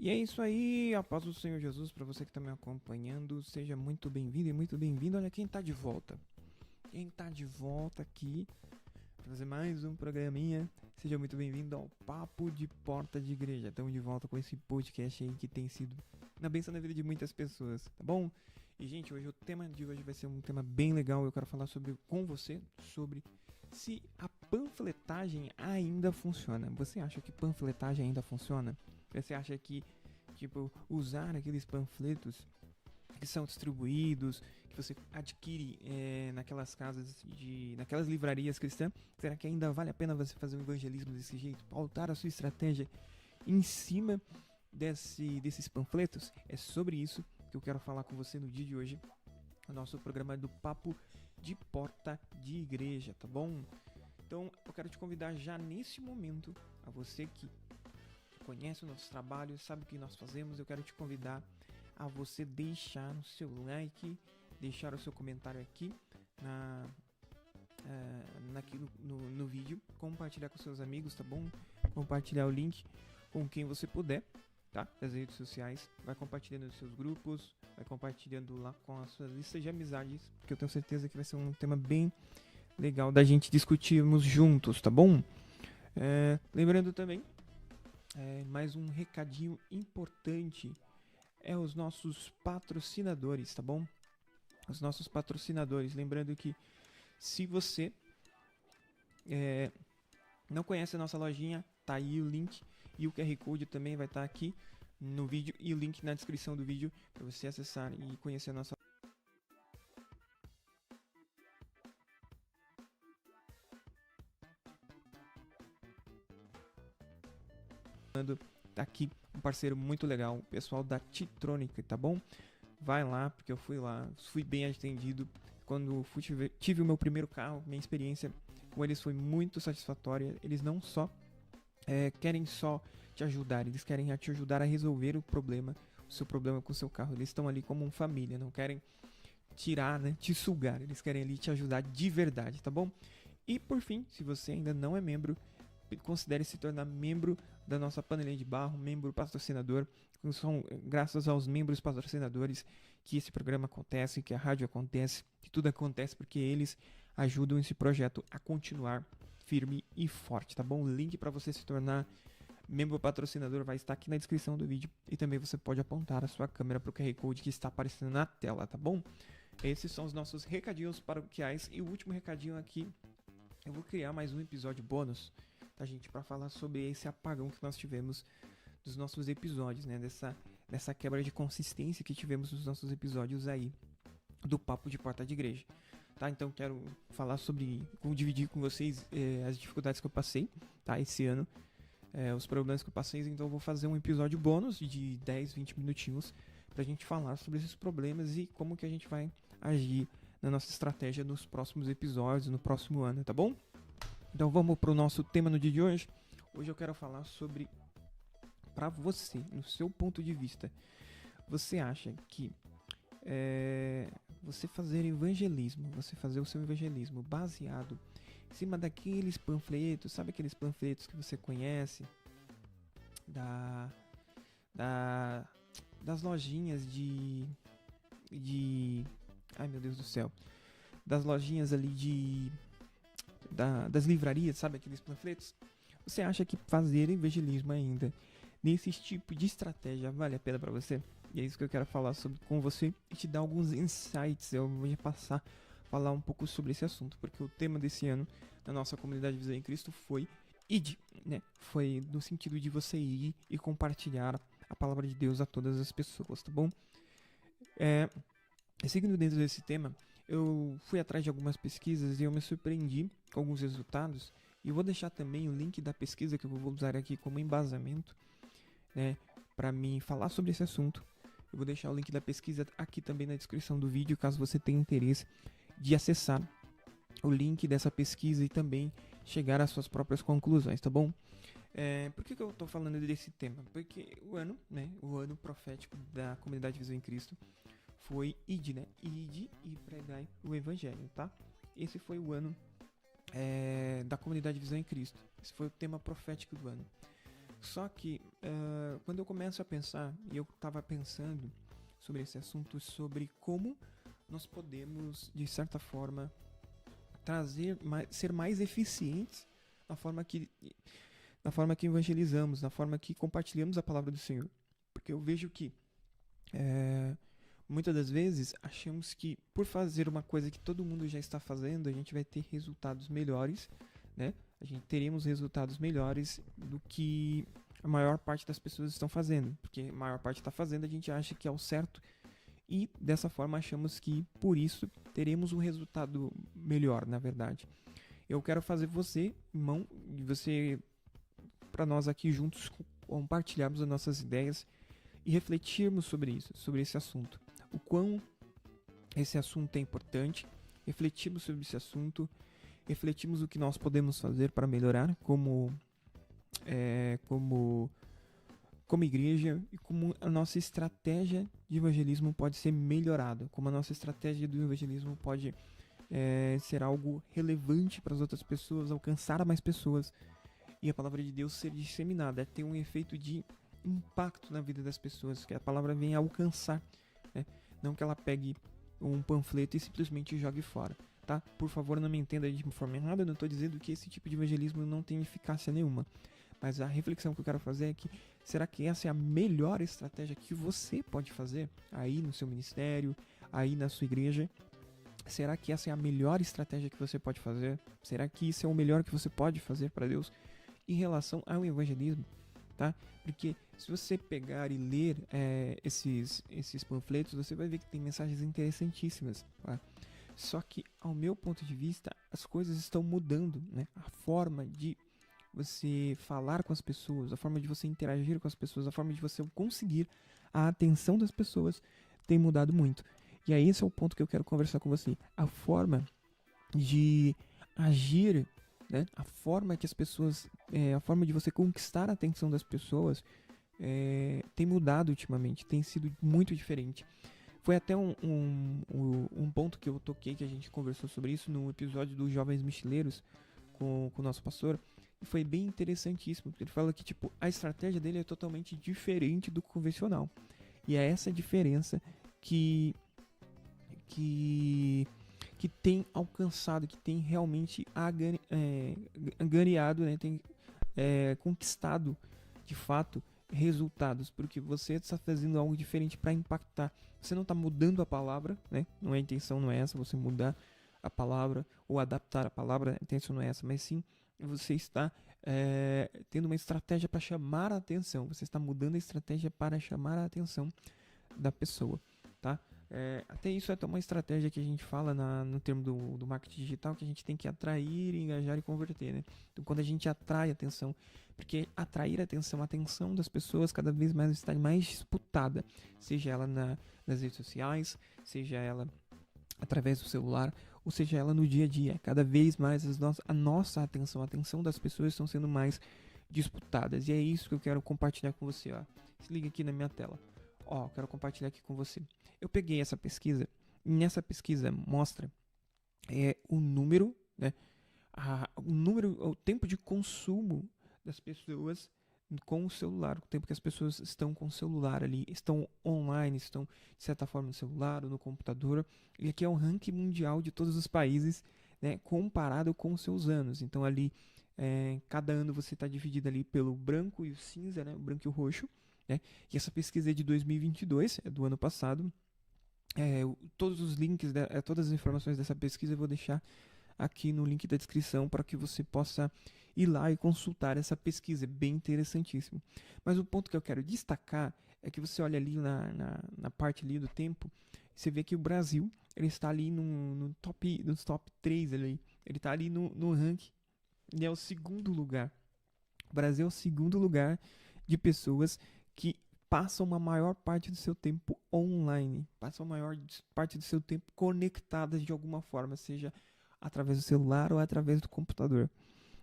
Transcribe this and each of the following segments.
E é isso aí, a paz do Senhor Jesus, para você que está me acompanhando, seja muito bem-vindo e muito bem-vindo. Olha quem está de volta. Quem está de volta aqui para fazer mais um programinha, seja muito bem-vindo ao Papo de Porta de Igreja. Estamos de volta com esse podcast aí que tem sido na bênção na vida de muitas pessoas, tá bom? E gente, hoje o tema de hoje vai ser um tema bem legal. Eu quero falar com você sobre se a panfletagem ainda funciona. Você acha que panfletagem ainda funciona? Você acha que, tipo, usar aqueles panfletos que são distribuídos, que você adquire naquelas naquelas livrarias cristãs, será que ainda vale a pena você fazer um evangelismo desse jeito? Pautar a sua estratégia em cima desses panfletos? É sobre isso que eu quero falar com você no dia de hoje. O nosso programa é do Papo de Porta de Igreja, tá bom? Então eu quero te convidar já nesse momento, a você que conhece o nosso trabalho, sabe o que nós fazemos, eu quero te convidar a você deixar o seu like, deixar o seu comentário aqui no vídeo, compartilhar com seus amigos, tá bom? Compartilhar o link com quem você puder, tá? Das redes sociais, vai compartilhando nos seus grupos, vai compartilhando lá com as suas listas de amizades, porque eu tenho certeza que vai ser um tema bem legal da gente discutirmos juntos, tá bom? Lembrando também, mais um recadinho importante é os nossos patrocinadores, tá bom? Os nossos patrocinadores. Lembrando que se você não conhece a nossa lojinha, tá aí o link e o QR Code também vai estar aqui no vídeo e o link na descrição do vídeo para você acessar e conhecer a nossa tá aqui um parceiro muito legal, o pessoal da Titronic, tá bom? Vai lá, porque eu fui lá, fui bem atendido. Quando tive o meu primeiro carro, minha experiência com eles foi muito satisfatória. Eles não só querem só te ajudar, eles querem te ajudar a resolver o seu problema com o seu carro. Eles estão ali como uma família, não querem tirar, né, te sugar. Eles querem ali te ajudar de verdade, tá bom? E por fim, se você ainda não é membro, considere se tornar membro da nossa panelinha de barro, membro patrocinador. São graças aos membros patrocinadores que esse programa acontece, que a rádio acontece, que tudo acontece porque eles ajudam esse projeto a continuar firme e forte, tá bom? O link para você se tornar membro patrocinador vai estar aqui na descrição do vídeo e também você pode apontar a sua câmera para o QR Code que está aparecendo na tela, tá bom? Esses são os nossos recadinhos paroquiais e o último recadinho aqui, eu vou criar mais um episódio bônus, tá, gente, para falar sobre esse apagão que nós tivemos dos nossos episódios, né, dessa quebra de consistência que tivemos nos nossos episódios aí do Papo de Porta de Igreja, tá? Então quero falar dividir com vocês as dificuldades que eu passei, tá, esse ano, os problemas que eu passei, então eu vou fazer um episódio bônus de 10, 20 minutinhos pra gente falar sobre esses problemas e como que a gente vai agir na nossa estratégia nos próximos episódios, no próximo ano, tá bom? Então vamos pro nosso tema no dia de hoje. Hoje eu quero falar sobre, para você, no seu ponto de vista, você acha que você fazer evangelismo, você fazer o seu evangelismo baseado em cima daqueles panfletos, sabe aqueles panfletos que você conhece das lojinhas ai meu Deus do céu, das lojinhas ali das livrarias, sabe aqueles panfletos? Você acha que fazer evangelismo ainda nesse tipo de estratégia vale a pena para você? E é isso que eu quero falar com você e te dar alguns insights. Eu vou falar um pouco sobre esse assunto, porque o tema desse ano na nossa comunidade Visão em Cristo foi id, né? Foi no sentido de você ir e compartilhar a palavra de Deus a todas as pessoas, tá bom? Seguindo dentro desse tema, eu fui atrás de algumas pesquisas e eu me surpreendi com alguns resultados. E eu vou deixar também o link da pesquisa que eu vou usar aqui como embasamento, né, para mim falar sobre esse assunto. Eu vou deixar o link da pesquisa aqui também na descrição do vídeo, caso você tenha interesse de acessar o link dessa pesquisa e também chegar às suas próprias conclusões, tá bom? Por que eu estou falando desse tema? Porque o ano profético da comunidade Visão em Cristo foi id, né? Ide e pregai o evangelho, tá? Esse foi o ano da comunidade Visão em Cristo. Esse foi o tema profético do ano. Só que quando eu começo a pensar, e eu estava pensando sobre esse assunto, sobre como nós podemos, de certa forma, ser mais eficientes na forma que evangelizamos, na forma que compartilhamos a palavra do Senhor. Porque eu vejo que muitas das vezes achamos que por fazer uma coisa que todo mundo já está fazendo, a gente vai ter resultados melhores, né? A gente teremos resultados melhores do que a maior parte das pessoas estão fazendo. Porque a maior parte está fazendo, a gente acha que é o certo e dessa forma achamos que por isso teremos um resultado melhor, na verdade. Eu quero fazer você, irmão, e você, para nós aqui juntos compartilharmos as nossas ideias e refletirmos sobre isso, sobre esse assunto. O quão esse assunto é importante, refletirmos sobre esse assunto, refletimos o que nós podemos fazer para melhorar como igreja e como a nossa estratégia de evangelismo pode ser melhorada, como a nossa estratégia do evangelismo pode ser algo relevante para as outras pessoas, alcançar mais pessoas e a palavra de Deus ser disseminada, ter um efeito de impacto na vida das pessoas, que a palavra venha alcançar, né? Não que ela pegue um panfleto e simplesmente jogue fora, tá? Por favor, não me entenda de forma errada, eu não estou dizendo que esse tipo de evangelismo não tem eficácia nenhuma, mas a reflexão que eu quero fazer é que será que essa é a melhor estratégia que você pode fazer aí no seu ministério, aí na sua igreja? Será que essa é a melhor estratégia que você pode fazer? Será que isso é o melhor que você pode fazer para Deus em relação ao evangelismo? Tá? Porque se você pegar e ler esses panfletos, você vai ver que tem mensagens interessantíssimas. Tá? Só que, ao meu ponto de vista, as coisas estão mudando, né? A forma de você falar com as pessoas, a forma de você interagir com as pessoas, a forma de você conseguir a atenção das pessoas tem mudado muito. E aí esse é o ponto que eu quero conversar com você. A forma de agir, né? A forma que as pessoas, a forma de você conquistar a atenção das pessoas tem mudado ultimamente, tem sido muito diferente. Foi até um ponto que eu toquei, que a gente conversou sobre isso no episódio dos Jovens Mochileiros com o nosso pastor. E foi bem interessantíssimo, porque ele fala que tipo, a estratégia dele é totalmente diferente do convencional. E é essa diferença que tem alcançado, que tem realmente angariado, né, tem conquistado de fato resultados, porque você está fazendo algo diferente para impactar. Você não está mudando a palavra, né? Não é a intenção, não é essa, você mudar a palavra ou adaptar a palavra, a intenção não é essa, mas sim você está tendo uma estratégia para chamar a atenção. Você está mudando a estratégia para chamar a atenção da pessoa, tá? Até isso é até uma estratégia que a gente fala no termo do marketing digital, que a gente tem que atrair, engajar e converter, né? Então, quando a gente atrai atenção, porque atrair a atenção das pessoas cada vez mais está mais disputada, seja ela nas redes sociais, seja ela através do celular, ou seja ela no dia a dia. Cada vez mais a nossa atenção, a atenção das pessoas estão sendo mais disputadas. E é isso que eu quero compartilhar com você, ó. Se liga aqui na minha tela. Ó, eu quero compartilhar aqui com você. Eu peguei essa pesquisa, e nessa pesquisa mostra o número, né? O tempo de consumo das pessoas com o celular, o tempo que as pessoas estão com o celular ali, estão online, estão de certa forma no celular ou no computador. E aqui é o ranking mundial de todos os países, né, comparado com os seus anos. Então ali, cada ano você está dividido ali pelo branco e o cinza, né, o branco e o roxo. Né? E essa pesquisa é de 2022, é do ano passado. Todos os links, todas as informações dessa pesquisa eu vou deixar aqui no link da descrição para que você possa ir lá e consultar essa pesquisa, é bem interessantíssimo. Mas o ponto que eu quero destacar é que você olha ali na parte ali do tempo, você vê que o Brasil ele está ali nos top 3 ali, ele está ali no ranking, e é o segundo lugar. O Brasil é o segundo lugar de pessoas que passam a maior parte do seu tempo online, passam a maior parte do seu tempo conectadas de alguma forma, seja através do celular ou através do computador.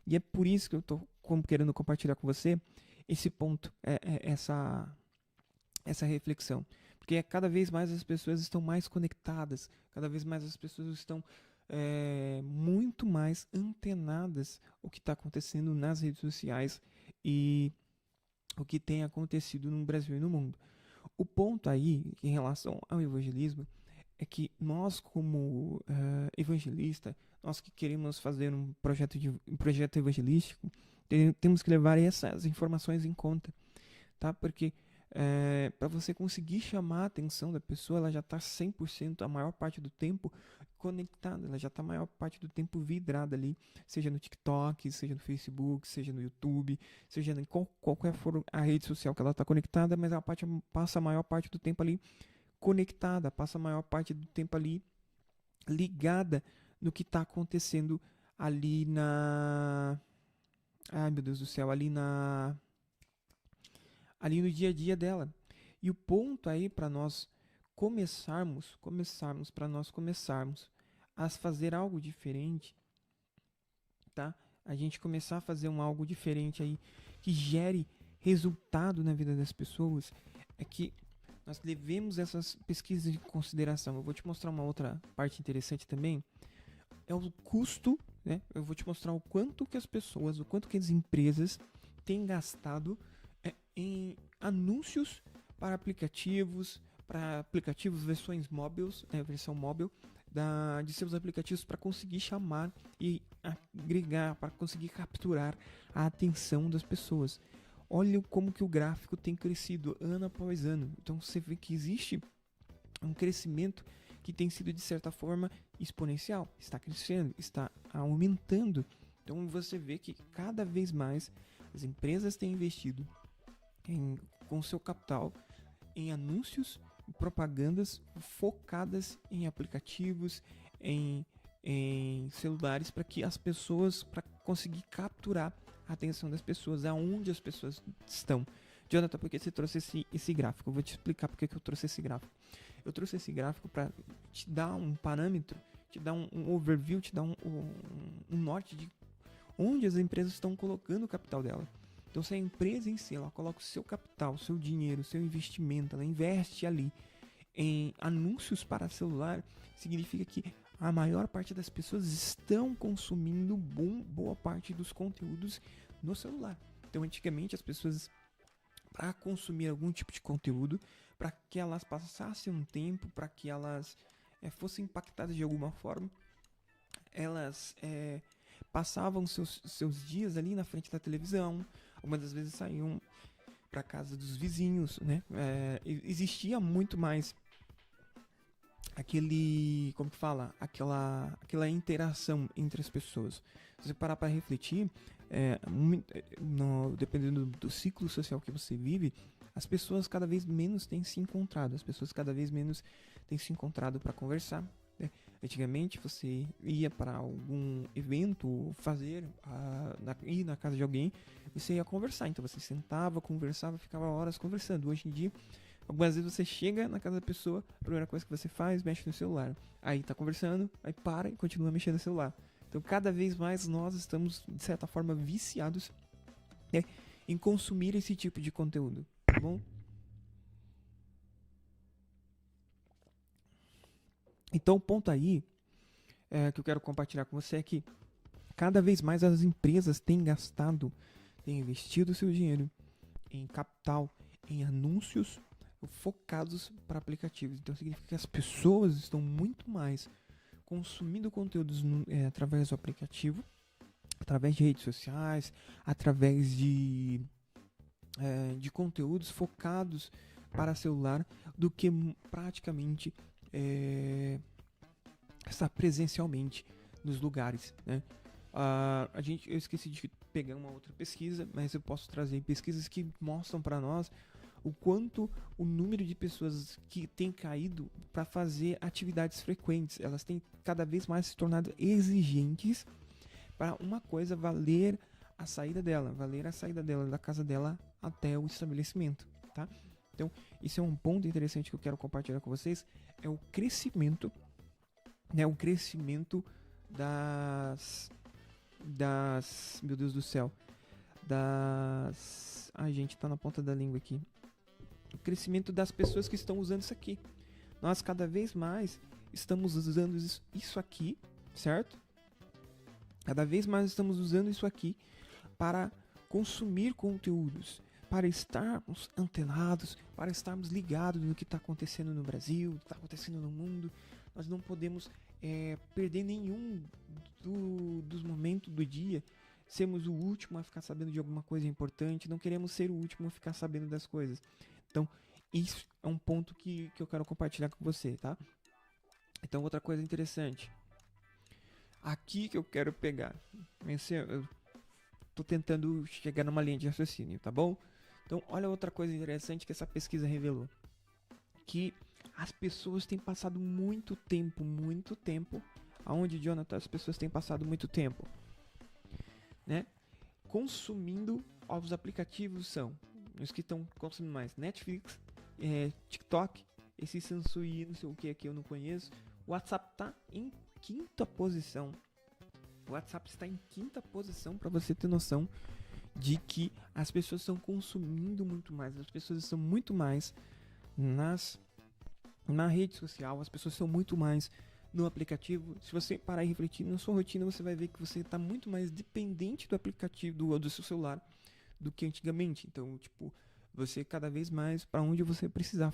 E é por isso que eu estou querendo compartilhar com você esse ponto, essa reflexão. Porque cada vez mais as pessoas estão mais conectadas, cada vez mais as pessoas estão muito mais antenadas o que está acontecendo nas redes sociais e o que tem acontecido no Brasil e no mundo. O ponto aí, em relação ao evangelismo, é que nós, como evangelista, nós que queremos fazer um projeto evangelístico, temos que levar essas informações em conta, tá? Porque para você conseguir chamar a atenção da pessoa, ela já está 100% a maior parte do tempo conectada, ela já está a maior parte do tempo vidrada ali, seja no TikTok, seja no Facebook, seja no YouTube, seja em qualquer for a rede social que ela está conectada, mas ela passa a maior parte do tempo ali conectada, passa a maior parte do tempo ali ligada no que está acontecendo ali na... Ai, meu Deus do céu, ali no dia a dia dela. E o ponto aí para nós para nós começarmos a fazer algo diferente, tá? A gente começar a fazer algo diferente aí que gere resultado na vida das pessoas, é que nós levemos essas pesquisas em consideração. Eu vou te mostrar uma outra parte interessante também, é o custo, né? Eu vou te mostrar o quanto que as pessoas, o quanto que as empresas têm gastado em anúncios para aplicativos versões móveis, versão móvel de seus aplicativos, para conseguir chamar e agregar, para conseguir capturar a atenção das pessoas. Olha como que o gráfico tem crescido ano após ano. Então você vê que existe um crescimento que tem sido de certa forma exponencial, está crescendo, está aumentando. Então você vê que cada vez mais as empresas têm investido com seu capital em anúncios e propagandas focadas em aplicativos, em celulares, para que as pessoas, para conseguir capturar a atenção das pessoas, aonde as pessoas estão. Jonathan, por que você trouxe esse gráfico? Eu vou te explicar por que eu trouxe esse gráfico. Eu trouxe esse gráfico para te dar um parâmetro, te dar um overview, te dar um norte de onde as empresas estão colocando o capital dela. Então, se a empresa em si, ela coloca o seu capital, o seu dinheiro, o seu investimento, ela investe ali em anúncios para celular, significa que a maior parte das pessoas estão consumindo boa parte dos conteúdos no celular. Então, antigamente, as pessoas, para consumir algum tipo de conteúdo, para que elas passassem um tempo, para que elas fossem impactadas de alguma forma, elas passavam seus dias ali na frente da televisão. Algumas das vezes saíam para casa dos vizinhos, né? Existia muito mais como que fala? Aquela interação entre as pessoas. Se você parar para refletir, dependendo do ciclo social que você vive, as pessoas cada vez menos têm se encontrado, para conversar. Antigamente você ia para algum evento, ir na casa de alguém, você ia conversar, então você sentava, conversava, ficava horas conversando. Hoje em dia, algumas vezes você chega na casa da pessoa, a primeira coisa que você faz, mexe no celular, aí tá conversando, aí para e continua mexendo no celular. Então cada vez mais nós estamos, de certa forma, viciados em consumir esse tipo de conteúdo, tá bom? Então o ponto aí que eu quero compartilhar com você é que cada vez mais as empresas têm investido seu dinheiro em capital, em anúncios focados para aplicativos. Então significa que as pessoas estão muito mais consumindo conteúdos através do aplicativo, através de redes sociais, através de conteúdos focados para celular, do que praticamente estar presencialmente nos lugares, né? Eu esqueci de pegar uma outra pesquisa, mas eu posso trazer pesquisas que mostram para nós o quanto o número de pessoas que tem caído para fazer atividades frequentes. Elas têm cada vez mais se tornado exigentes para uma coisa valer a saída dela da casa dela até o estabelecimento, tá? Então, isso é um ponto interessante que eu quero compartilhar com vocês, é o crescimento, né? O crescimento meu Deus do céu, ai gente, tá na ponta da língua aqui. O crescimento das pessoas que estão usando isso aqui. Nós cada vez mais estamos usando isso aqui, certo? Cada vez mais estamos usando isso aqui para consumir conteúdos. para estarmos antenados, para estarmos ligados no que está acontecendo no Brasil, no que está acontecendo no mundo. Nós não podemos perder nenhum dos momentos do dia, sermos o último a ficar sabendo de alguma coisa importante, não queremos ser o último a ficar sabendo das coisas. Então, isso é um ponto que eu quero compartilhar com você, tá? Então, outra coisa interessante. Aqui que eu quero pegar. Eu tô tentando chegar numa linha de raciocínio, tá bom? Então, olha outra coisa interessante que essa pesquisa revelou. Que as pessoas têm passado muito tempo. Aonde, Jonathan, as pessoas têm passado muito tempo? Né? Consumindo os aplicativos são os que estão consumindo mais: Netflix, TikTok, esse Samsung, não sei o que aqui eu não conheço. O WhatsApp tá em quinta posição. O WhatsApp está em quinta posição, para você ter noção de que as pessoas estão consumindo muito mais. As pessoas estão muito mais na rede social, as pessoas estão muito mais no aplicativo. Se você parar e refletir na sua rotina, você vai ver que você está muito mais dependente do aplicativo do seu celular do que antigamente. Então, tipo, você cada vez mais, para onde você precisar,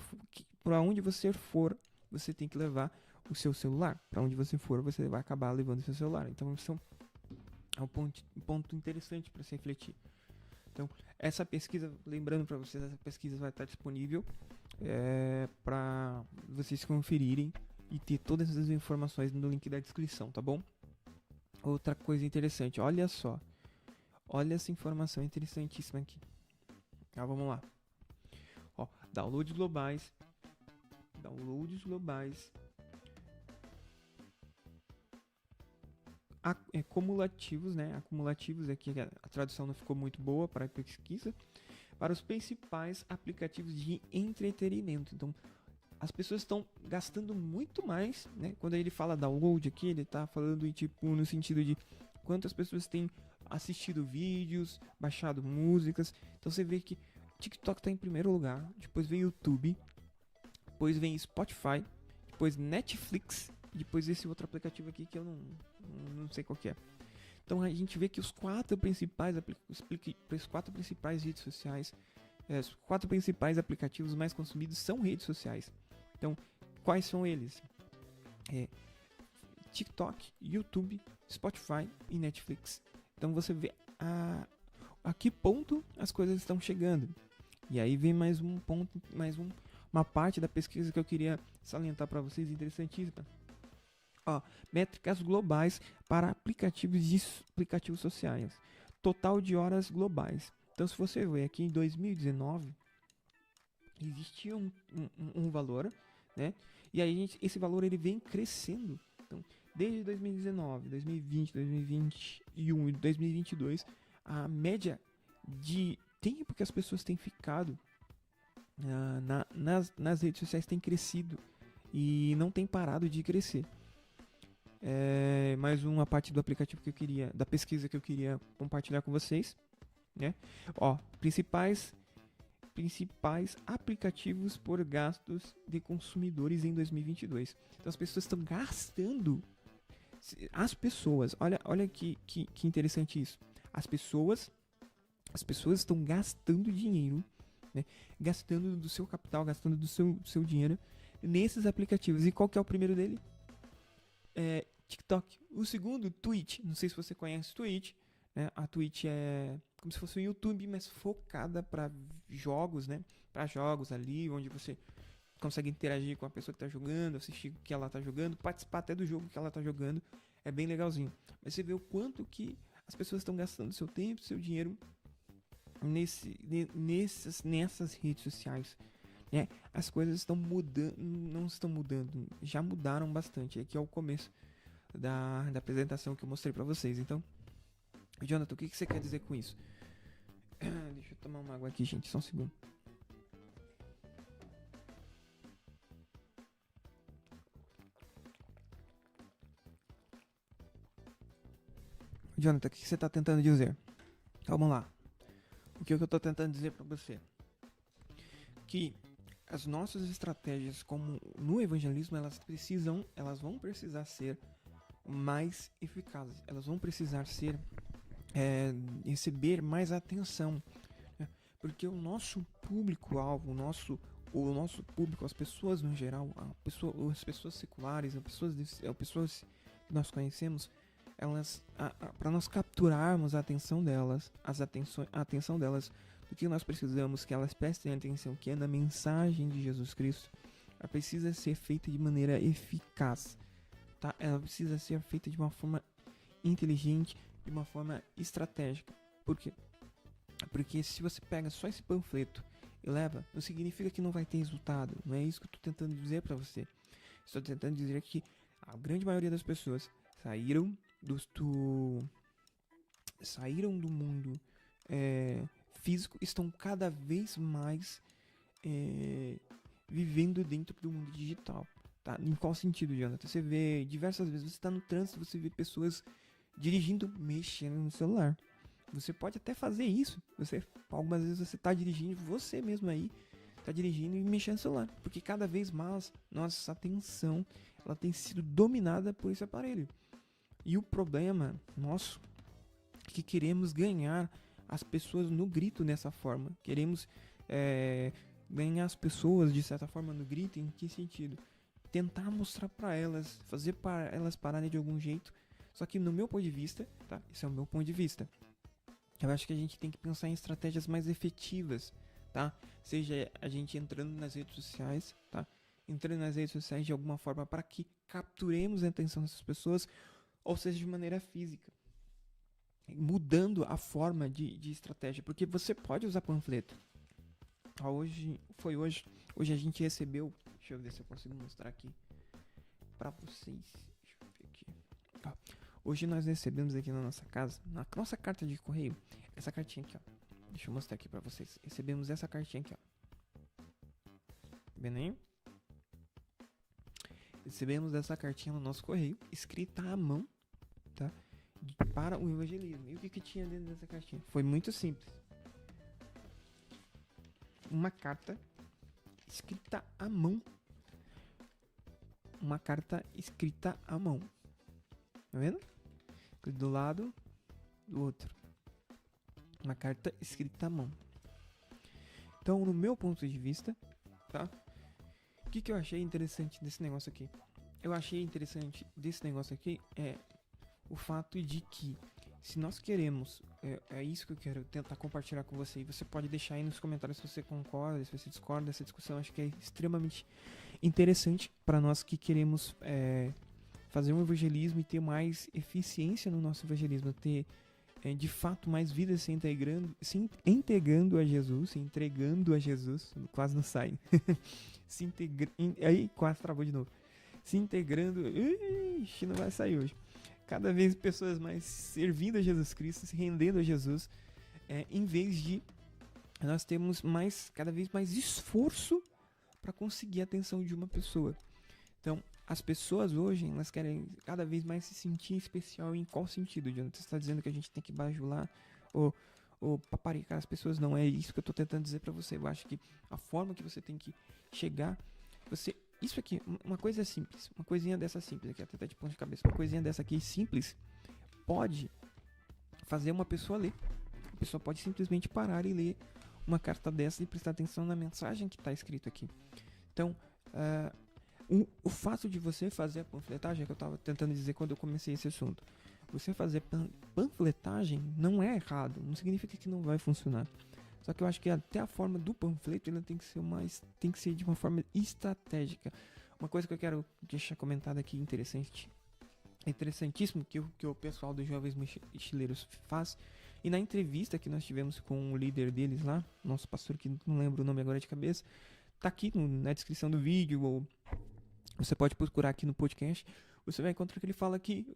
para onde você for, você tem que levar o seu celular. Para onde você for, você vai acabar levando o seu celular. Então, isso é um ponto interessante para se refletir. Então, essa pesquisa, lembrando para vocês, essa pesquisa vai estar disponível para vocês conferirem e ter todas as informações no link da descrição, tá bom? Outra coisa interessante, olha só. Olha essa informação interessantíssima aqui. Vamos lá. Ó, downloads globais. Cumulativos, né? Acumulativos, aqui a tradução não ficou muito boa para a pesquisa. Para os principais aplicativos de entretenimento. Então, as pessoas estão gastando muito mais, né? Quando ele fala download aqui, ele está falando no sentido de quantas pessoas têm assistido vídeos, baixado músicas. Então você vê que TikTok está em primeiro lugar, depois vem YouTube, depois vem Spotify, depois Netflix, e depois esse outro aplicativo aqui que eu não sei qual que é. Então a gente vê que os quatro principais redes sociais, os quatro principais aplicativos mais consumidos são redes sociais. Então, quais são eles? TikTok, YouTube, Spotify e Netflix. Então você vê a que ponto as coisas estão chegando. E aí vem mais um ponto, uma parte da pesquisa que eu queria salientar para vocês, interessantíssima. Métricas globais para aplicativos sociais. Total de horas globais. Então, se você ver aqui em 2019, existia um valor, né? E aí esse valor ele vem crescendo. Então, desde 2019, 2020, 2021 e 2022, a média de tempo que as pessoas têm ficado nas redes sociais tem crescido e não tem parado de crescer. Mais uma parte do aplicativo da pesquisa que eu queria compartilhar com vocês, né? Principais aplicativos por gastos de consumidores em 2022. Então as pessoas estão gastando. Olha que interessante isso. As pessoas estão gastando dinheiro, né? Gastando do seu capital, gastando do seu dinheiro nesses aplicativos. E qual que é o primeiro dele? TikTok. O segundo, Twitch. Não sei se você conhece Twitch, né? A Twitch é como se fosse um YouTube, mas focada para jogos, né? Para jogos ali, onde você consegue interagir com a pessoa que tá jogando, assistir o que ela tá jogando, participar até do jogo que ela tá jogando. É bem legalzinho. Mas você vê o quanto que as pessoas estão gastando seu tempo, seu dinheiro nessas redes sociais. As coisas estão mudando, não estão mudando, já mudaram bastante. Aqui é o começo da apresentação que eu mostrei pra vocês. Então, Jonathan, o que você quer dizer com isso? Deixa eu tomar uma água aqui, gente, só um segundo. Jonathan, o que você tá tentando dizer? Vamos lá. O que eu tô tentando dizer pra você? Que as nossas estratégias, como no evangelismo, elas vão precisar ser mais eficazes. Elas vão precisar receber mais atenção. Porque o nosso público-alvo, o nosso público, as pessoas no geral, as pessoas seculares, as pessoas que nós conhecemos, elas, para nós capturarmos a atenção delas, a atenção delas, do que nós precisamos que elas prestem atenção, que é na mensagem de Jesus Cristo, ela precisa ser feita de maneira eficaz, tá? Ela precisa ser feita de uma forma inteligente, de uma forma estratégica. Por quê? Porque se você pega só esse panfleto e leva, não significa que não vai ter resultado. Não é isso que eu estou tentando dizer para você. Estou tentando dizer que a grande maioria das pessoas saíram saíram do mundo físico, estão cada vez mais vivendo dentro do mundo digital. Tá? Em qual sentido, Jonathan? Você vê diversas vezes, você está no trânsito, você vê pessoas dirigindo, mexendo no celular. Você pode até fazer isso. Algumas vezes você está dirigindo, você mesmo aí está dirigindo e mexendo no celular, porque cada vez mais nossa atenção ela tem sido dominada por esse aparelho. E o problema nosso é que queremos ganhar as pessoas no grito dessa forma. Queremos ganhar as pessoas de certa forma no grito. Em que sentido? Tentar mostrar para elas, fazer para elas pararem de algum jeito. Só que no meu ponto de vista, tá? Esse é o meu ponto de vista. Eu acho que a gente tem que pensar em estratégias mais efetivas, tá? Seja a gente entrando nas redes sociais, tá? Entrando nas redes sociais de alguma forma para que capturemos a atenção dessas pessoas, ou seja, de maneira física. Mudando a forma de estratégia, porque você pode usar panfleto. Hoje a gente recebeu, deixa eu ver se eu consigo mostrar aqui para vocês. Deixa eu ver aqui. Hoje nós recebemos aqui na nossa casa, na nossa carta de correio, essa cartinha aqui, ó. Deixa eu mostrar aqui pra vocês. Recebemos essa cartinha aqui, ó. Vendo aí? Recebemos essa cartinha no nosso correio, escrita à mão, tá? Para o evangelismo. E o que tinha dentro dessa cartinha? Foi muito simples. Uma carta escrita à mão. Uma carta escrita à mão. Tá vendo? Do lado do outro. Uma carta escrita à mão. Então, no meu ponto de vista, tá? O que eu achei interessante desse negócio aqui? Eu achei interessante desse negócio aqui o fato de que, se nós queremos, é isso que eu quero tentar compartilhar com você. E você pode deixar aí nos comentários se você concorda, se você discorda dessa discussão. Acho que é extremamente interessante para nós que queremos fazer um evangelismo e ter mais eficiência no nosso evangelismo, ter de fato mais vidas se integrando a Jesus, se entregando a Jesus, quase não sai, aí quase travou de novo, se integrando, não vai sair hoje, cada vez pessoas mais servindo a Jesus Cristo, se rendendo a Jesus, em vez de nós termos cada vez mais esforço para conseguir a atenção de uma pessoa. Então, as pessoas hoje, elas querem cada vez mais se sentir especial. Em qual sentido, Jonathan? Você está dizendo que a gente tem que bajular ou paparicar as pessoas? Não é isso que eu estou tentando dizer para você. Eu acho que a forma que você tem que chegar... Isso aqui, uma coisa simples. Uma coisinha dessa simples aqui, até de ponta de cabeça. Uma coisinha dessa aqui simples pode fazer uma pessoa ler. A pessoa pode simplesmente parar e ler uma carta dessa e prestar atenção na mensagem que está escrito aqui. Então... O fato de você fazer a panfletagem, que eu estava tentando dizer quando eu comecei esse assunto, você fazer panfletagem não é errado, não significa que não vai funcionar. Só que eu acho que até a forma do panfleto ela tem que ser de uma forma estratégica. Uma coisa que eu quero deixar comentada aqui interessantíssimo que o pessoal dos Jovens Mochileiros faz. E na entrevista que nós tivemos com o líder deles lá, nosso pastor que não lembro o nome agora de cabeça, tá aqui na descrição do vídeo, ou você pode procurar aqui no podcast, você vai encontrar que ele fala que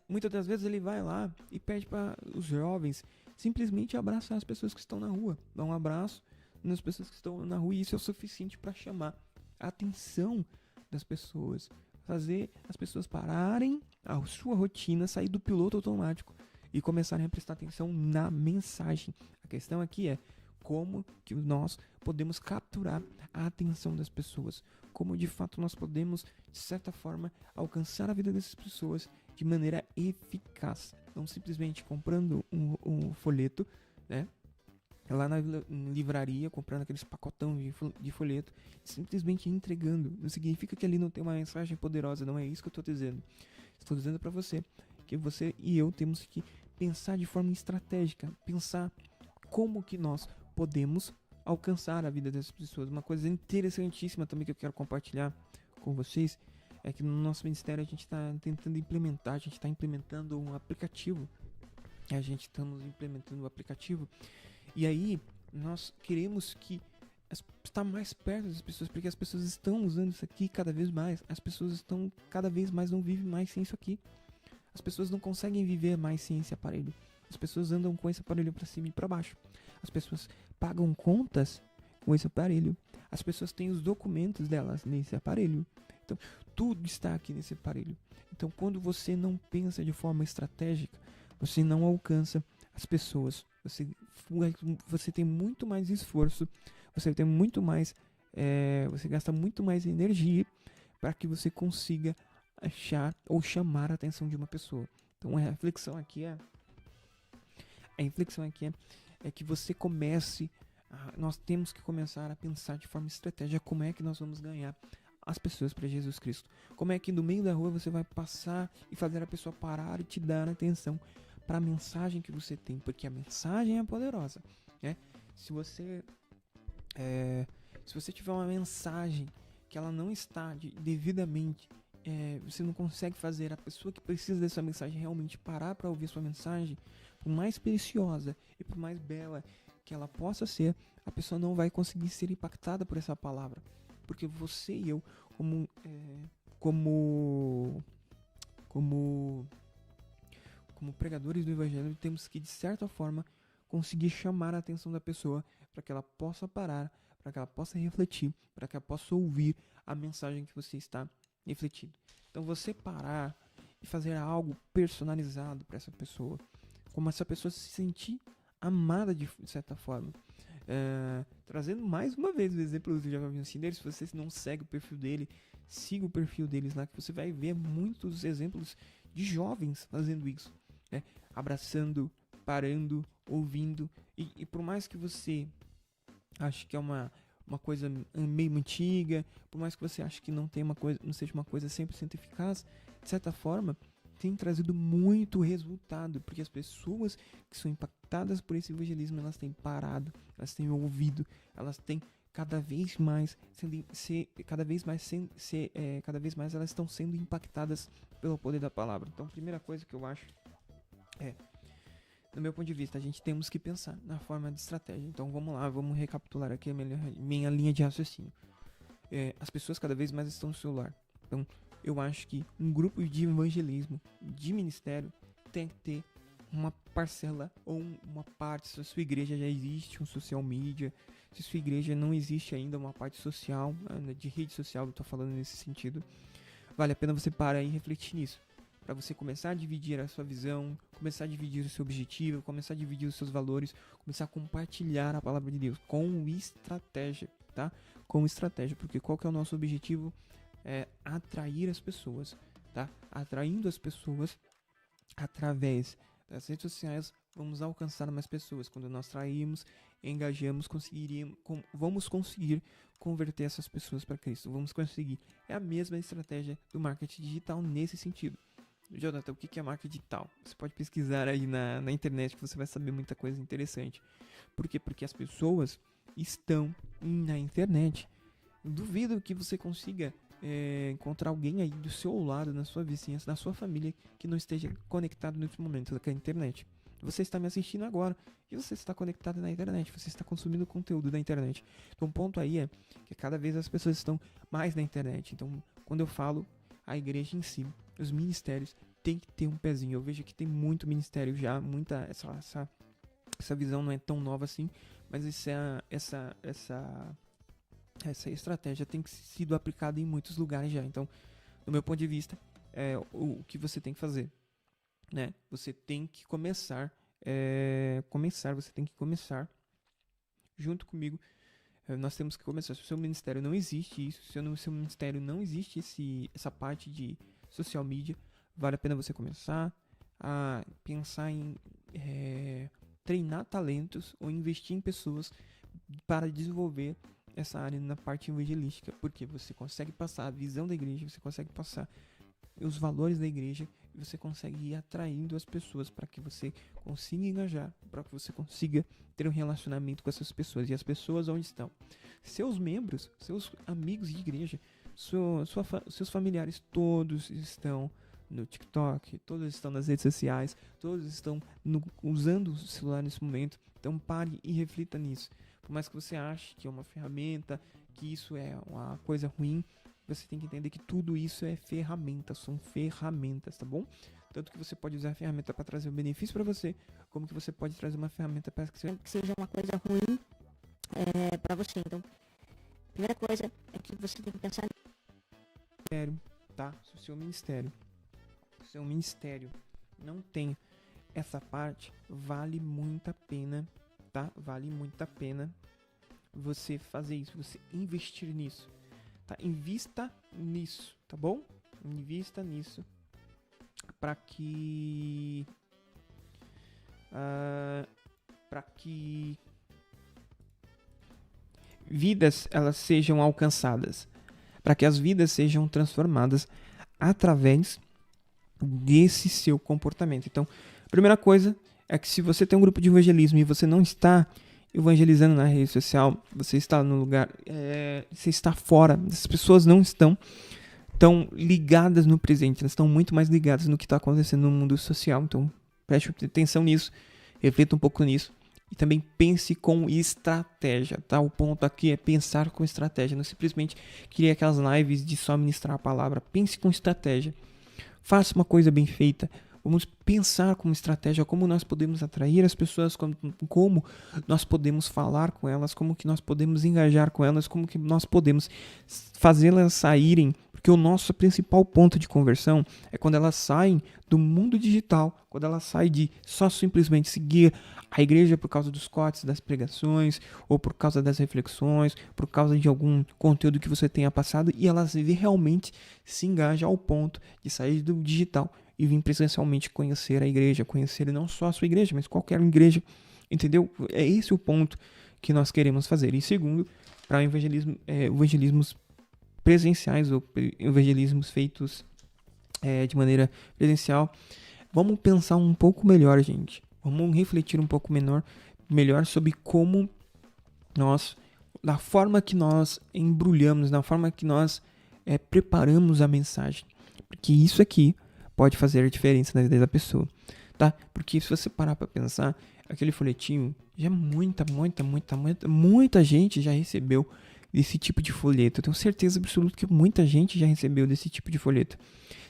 muitas das vezes ele vai lá e pede para os jovens simplesmente abraçar as pessoas que estão na rua, dar um abraço nas pessoas que estão na rua, e isso é o suficiente para chamar a atenção das pessoas, fazer as pessoas pararem a sua rotina, sair do piloto automático e começarem a prestar atenção na mensagem. A questão aqui é como que nós podemos capturar a atenção das pessoas, como de fato nós podemos, de certa forma, alcançar a vida dessas pessoas de maneira eficaz, não simplesmente comprando um folheto, né, lá na livraria, comprando aqueles pacotão de folheto, simplesmente entregando. Não significa que ali não tem uma mensagem poderosa, não é isso que eu estou dizendo. Estou dizendo para você que você e eu temos que pensar de forma estratégica, pensar como que nós podemos alcançar a vida dessas pessoas. Uma coisa interessantíssima também que eu quero compartilhar com vocês é que no nosso ministério a gente está tentando implementar, a gente está implementando um aplicativo. E aí nós queremos que estar mais perto das pessoas, porque as pessoas estão usando isso aqui cada vez mais. As pessoas estão cada vez mais não vivem mais sem isso aqui. As pessoas não conseguem viver mais sem esse aparelho. As pessoas andam com esse aparelho para cima e para baixo. As pessoas pagam contas com esse aparelho. As pessoas têm os documentos delas nesse aparelho. Então, tudo está aqui nesse aparelho. Então, quando você não pensa de forma estratégica, você não alcança as pessoas. Você tem muito mais esforço. Você tem muito mais. Você gasta muito mais energia para que você consiga achar ou chamar a atenção de uma pessoa. Então, a reflexão aqui é que você comece. Nós temos que começar a pensar de forma estratégica como é que nós vamos ganhar as pessoas para Jesus Cristo. Como é que no meio da rua você vai passar e fazer a pessoa parar e te dar atenção para a mensagem que você tem, porque a mensagem é poderosa, né? Se você tiver uma mensagem que ela não está devidamente, você não consegue fazer a pessoa que precisa dessa mensagem realmente parar para ouvir sua mensagem, por mais preciosa e por mais bela que ela possa ser, a pessoa não vai conseguir ser impactada por essa palavra, porque você e eu, como pregadores do evangelho, temos que de certa forma conseguir chamar a atenção da pessoa para que ela possa parar, para que ela possa refletir, para que ela possa ouvir a mensagem que você está refletindo. Então você parar e fazer algo personalizado para essa pessoa, como essa pessoa se sentir amada de certa forma. Trazendo mais uma vez o exemplo do Jovem Cindeiro, se você não segue o perfil dele, siga o perfil deles lá, que você vai ver muitos exemplos de jovens fazendo isso, né? Abraçando, parando, ouvindo, e por mais que você ache que é uma coisa meio antiga, por mais que você ache que não seja uma coisa 100% eficaz, de certa forma tem trazido muito resultado, porque as pessoas que são impactadas por esse evangelismo, elas têm parado, elas têm ouvido, elas têm cada vez mais elas estão sendo impactadas pelo poder da palavra. Então, a primeira coisa que eu acho do meu ponto de vista, a gente temos que pensar na forma de estratégia. Então, vamos lá, vamos recapitular aqui a minha linha de raciocínio. As pessoas cada vez mais estão no celular. Então, eu acho que um grupo de evangelismo, de ministério, tem que ter uma parcela ou uma parte. Se a sua igreja já existe um social media, se a sua igreja não existe ainda uma parte social, de rede social, eu tô falando nesse sentido, vale a pena você parar e refletir nisso, para você começar a dividir a sua visão, começar a dividir o seu objetivo, começar a dividir os seus valores, começar a compartilhar a palavra de Deus com estratégia, tá? Com estratégia, porque qual que é o nosso objetivo? É atrair as pessoas, tá? Atraindo as pessoas através das redes sociais, vamos alcançar mais pessoas. Quando nós trairmos, engajamos, vamos conseguir converter essas pessoas para Cristo. Vamos conseguir. É a mesma estratégia do marketing digital nesse sentido. Jonathan, o que é marketing digital? Você pode pesquisar aí na internet que você vai saber muita coisa interessante. Por quê? Porque as pessoas estão na internet. Eu duvido que você consiga encontrar alguém aí do seu lado, na sua vizinhança, na sua família, que não esteja conectado nesse momento com a internet. Você está me assistindo agora e você está conectado na internet, você está consumindo conteúdo da internet. Então o ponto aí é que cada vez as pessoas estão mais na internet. Então quando eu falo a igreja em si, os ministérios tem que ter um pezinho. Eu vejo que tem muito ministério já, muita essa visão não é tão nova assim, mas essa estratégia tem sido aplicada em muitos lugares já. Então, do meu ponto de vista, o que você tem que fazer, né? Você tem que começar, você tem que começar junto comigo. Nós temos que começar. Se o seu ministério não existe isso, se no seu ministério não existe essa parte de social media, vale a pena você começar a pensar em treinar talentos ou investir em pessoas para desenvolver essa área na parte evangelística, porque você consegue passar a visão da igreja, você consegue passar os valores da igreja e você consegue ir atraindo as pessoas para que você consiga engajar, para que você consiga ter um relacionamento com essas pessoas. E as pessoas onde estão? Seus membros, seus amigos de igreja, seus familiares, todos estão no TikTok, todos estão nas redes sociais, todos estão usando o celular nesse momento. Então pare e reflita nisso. Por mais que você ache que é uma ferramenta, que isso é uma coisa ruim, você tem que entender que tudo isso é ferramenta, são ferramentas, tá bom? Tanto que você pode usar a ferramenta para trazer um benefício para você, como que você pode trazer uma ferramenta para que seja uma coisa ruim para você. Então, a primeira coisa é que você tem que pensar no tá? Se o seu ministério não tem essa parte, vale muito a pena, tá? Vale muito a pena você fazer isso, você investir nisso, tá? Invista nisso, tá bom? Invista nisso para que vidas elas sejam alcançadas, para que as vidas sejam transformadas através desse seu comportamento. Então, a primeira coisa é que se você tem um grupo de evangelismo e você não está evangelizando na rede social, você está no lugar, você está fora, as pessoas não estão tão ligadas no presente, elas estão muito mais ligadas no que está acontecendo no mundo social. Então, preste atenção nisso, reflita um pouco nisso e também pense com estratégia, tá? O ponto aqui é pensar com estratégia, não simplesmente querer aquelas lives de só ministrar a palavra. Pense com estratégia, faça uma coisa bem feita. Vamos pensar como estratégia, como nós podemos atrair as pessoas, como nós podemos falar com elas, como que nós podemos engajar com elas, como que nós podemos fazê-las saírem, porque o nosso principal ponto de conversão é quando elas saem do mundo digital, quando elas saem de só simplesmente seguir a igreja por causa dos cortes das pregações, ou por causa das reflexões, por causa de algum conteúdo que você tenha passado, e elas realmente se engajam ao ponto de sair do digital e vir presencialmente conhecer a igreja, conhecer não só a sua igreja, mas qualquer igreja, entendeu? É esse o ponto que nós queremos fazer. E segundo, para evangelismos presenciais ou evangelismos feitos de maneira presencial, vamos pensar um pouco melhor, gente. Vamos refletir um pouco melhor sobre como nós, da forma que nós embrulhamos, da forma que nós preparamos a mensagem. Porque isso aqui pode fazer a diferença na vida da pessoa, tá? Porque se você parar para pensar, aquele folhetinho, já muita gente já recebeu desse tipo de folheto. Eu tenho certeza absoluta que muita gente já recebeu desse tipo de folheto.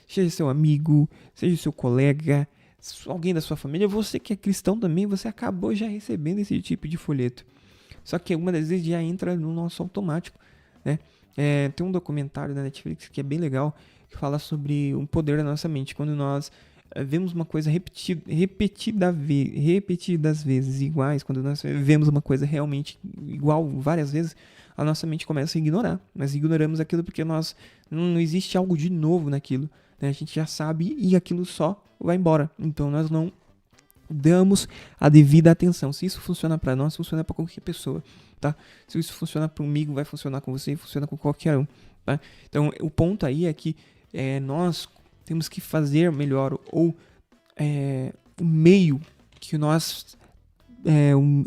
Seja seu amigo, seja seu colega, alguém da sua família, você que é cristão também, você acabou já recebendo esse tipo de folheto. Só que algumas das vezes já entra no nosso automático, né? Tem um documentário da Netflix que é bem legal, que fala sobre o poder da nossa mente. Quando nós vemos uma coisa repetidas vezes iguais, quando nós vemos uma coisa realmente igual várias vezes, a nossa mente começa a ignorar. Nós ignoramos aquilo porque não existe algo de novo naquilo, né? A gente já sabe e aquilo só vai embora. Então nós não damos a devida atenção. Se isso funciona para nós, funciona para qualquer pessoa, tá? Se isso funciona para um amigo, vai funcionar com você e funciona com qualquer um, tá? Então o ponto aí é que nós temos que fazer melhor, ou o meio que nós,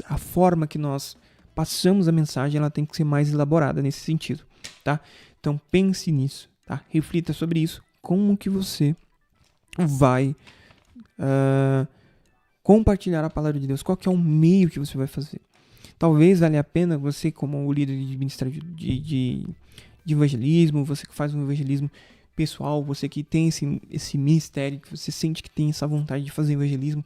a forma que nós passamos a mensagem, ela tem que ser mais elaborada nesse sentido, tá? Então pense nisso, tá? Reflita sobre isso, como que você vai compartilhar a palavra de Deus, qual que é o meio que você vai fazer. Talvez valha a pena você, como o líder de ministério de evangelismo, você que faz um evangelismo pessoal, você que tem esse ministério, que você sente que tem essa vontade de fazer evangelismo,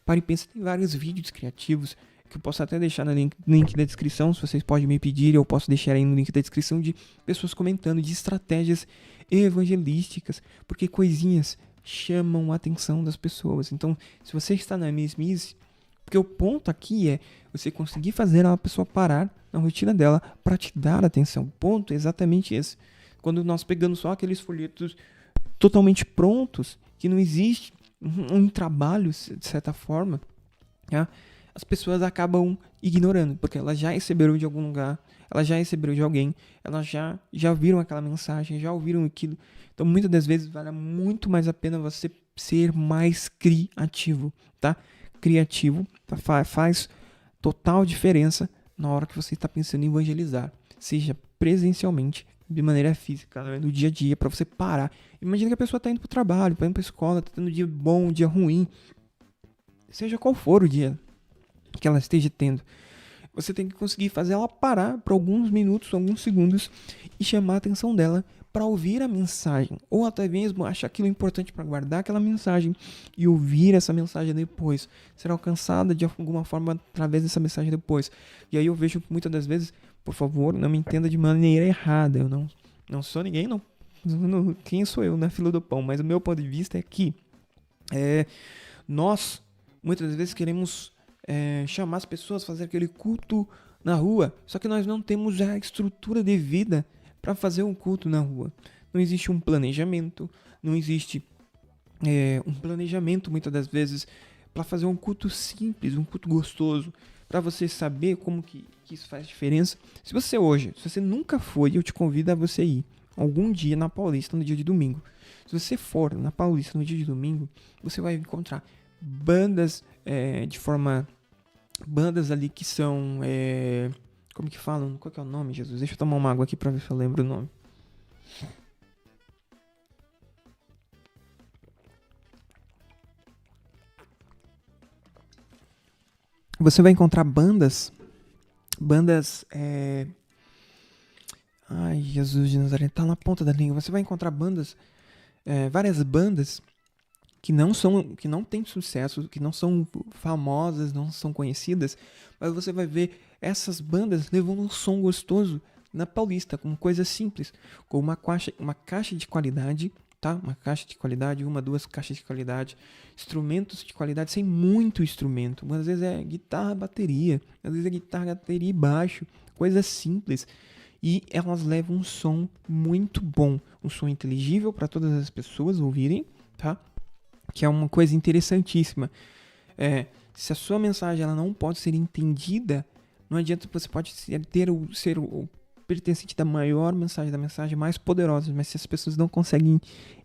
pare e pensa, tem vários vídeos criativos que eu posso até deixar no link da descrição, se vocês podem me pedir, eu posso deixar aí no link da descrição, de pessoas comentando de estratégias evangelísticas, porque coisinhas chamam a atenção das pessoas. Então, se você está na mesmice, porque o ponto aqui é você conseguir fazer a pessoa parar na rotina dela para te dar atenção. O ponto é exatamente esse. Quando nós pegamos só aqueles folhetos totalmente prontos, que não existe um trabalho, de certa forma, tá? as pessoas acabam ignorando, porque elas já receberam de algum lugar, elas já receberam de alguém, elas já viram aquela mensagem, já ouviram aquilo. Então, muitas das vezes, vale muito mais a pena você ser mais criativo, tá? Criativo faz total diferença na hora que você está pensando em evangelizar, seja presencialmente, de maneira física, né? No dia a dia, para você parar. Imagina que a pessoa está indo para o trabalho, está indo para a escola, está tendo um dia bom, um dia ruim, seja qual for o dia que ela esteja tendo. Você tem que conseguir fazer ela parar por alguns minutos, alguns segundos e chamar a atenção dela para ouvir a mensagem, ou até mesmo achar aquilo importante para guardar aquela mensagem e ouvir essa mensagem depois, ser alcançada de alguma forma através dessa mensagem depois. E aí eu vejo que muitas das vezes, por favor, não me entenda de maneira errada, eu não sou ninguém, quem sou eu na fila do pão, mas o meu ponto de vista é que nós muitas das vezes queremos chamar as pessoas, fazer aquele culto na rua, só que nós não temos a estrutura devida para fazer um culto na rua. Não existe um planejamento, não existe um planejamento muitas das vezes para fazer um culto simples, um culto gostoso, para você saber como que isso faz diferença. Se você nunca foi, eu te convido a você ir algum dia na Paulista no dia de domingo. Se você for na Paulista no dia de domingo, você vai encontrar bandas bandas ali que são como que falam? Qual que é o nome, Jesus? Deixa eu tomar uma água aqui pra ver se eu lembro o nome. Você vai encontrar bandas ai, Jesus de Nazaré, tá na ponta da língua. Você vai encontrar várias bandas que não têm sucesso, que não são famosas, não são conhecidas, mas você vai ver essas bandas levando um som gostoso na Paulista, com coisas simples, com uma caixa de qualidade, tá? Uma caixa de qualidade, duas caixas de qualidade, instrumentos de qualidade, sem muito instrumento. Às vezes é guitarra, bateria, às vezes é guitarra, bateria e baixo, coisas simples. E elas levam um som muito bom, um som inteligível para todas as pessoas ouvirem, tá? Que é uma coisa interessantíssima. Se a sua mensagem ela não pode ser entendida, não adianta, você pode ser o pertencente da maior mensagem, da mensagem mais poderosa, mas se as pessoas não conseguem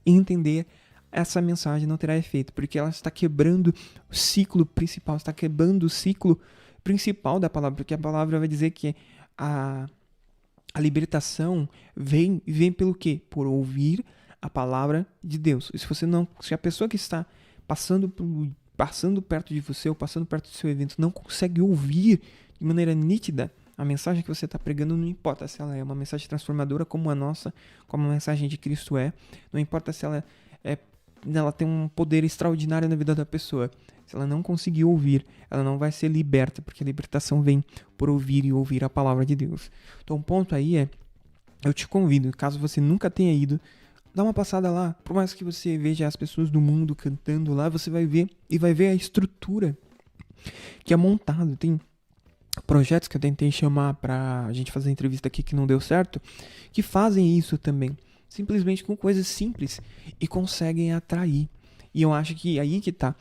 entender, essa mensagem não terá efeito, porque ela está quebrando o ciclo principal, está quebrando o ciclo principal da palavra, porque a palavra vai dizer que a libertação vem pelo quê? Por ouvir a palavra de Deus. E se a pessoa que está passando perto de você ou passando perto do seu evento não consegue ouvir de maneira nítida a mensagem que você está pregando, não importa se ela é uma mensagem transformadora como a nossa, como a mensagem de Cristo não importa se ela tem um poder extraordinário na vida da pessoa. Se ela não conseguir ouvir, ela não vai ser liberta, porque a libertação vem por ouvir e ouvir a palavra de Deus. Então o ponto aí eu te convido, caso você nunca tenha ido, dá uma passada lá. Por mais que você veja as pessoas do mundo cantando lá, você vai ver a estrutura que é montada. Tem projetos que eu tentei chamar pra gente fazer entrevista aqui que não deu certo, que fazem isso também, simplesmente com coisas simples e conseguem atrair. E eu acho que aí que tá.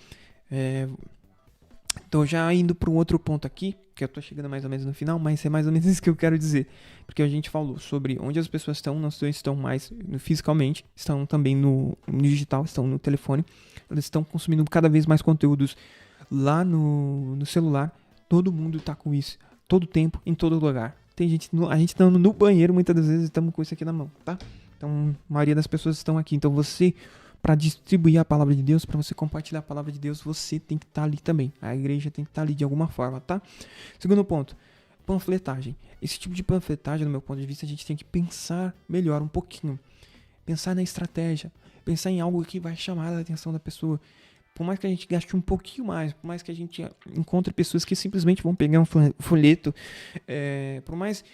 Tô já indo para um outro ponto aqui, que eu tô chegando mais ou menos no final, mas é mais ou menos isso que eu quero dizer. Porque a gente falou sobre onde as pessoas estão, não estão mais fisicamente, estão também no digital, estão no telefone. Elas estão consumindo cada vez mais conteúdos lá no celular. Todo mundo tá com isso, todo tempo, em todo lugar. Tem gente, a gente tá no banheiro, muitas das vezes estamos com isso aqui na mão, tá? Então, a maioria das pessoas estão aqui. Então, para distribuir a palavra de Deus, para você compartilhar a palavra de Deus, você tem que estar ali também. A igreja tem que estar ali de alguma forma, tá? Segundo ponto, panfletagem. Esse tipo de panfletagem, do meu ponto de vista, a gente tem que pensar melhor um pouquinho. Pensar na estratégia. Pensar em algo que vai chamar a atenção da pessoa. Por mais que a gente gaste um pouquinho mais, por mais que a gente encontre pessoas que simplesmente vão pegar um folheto, por mais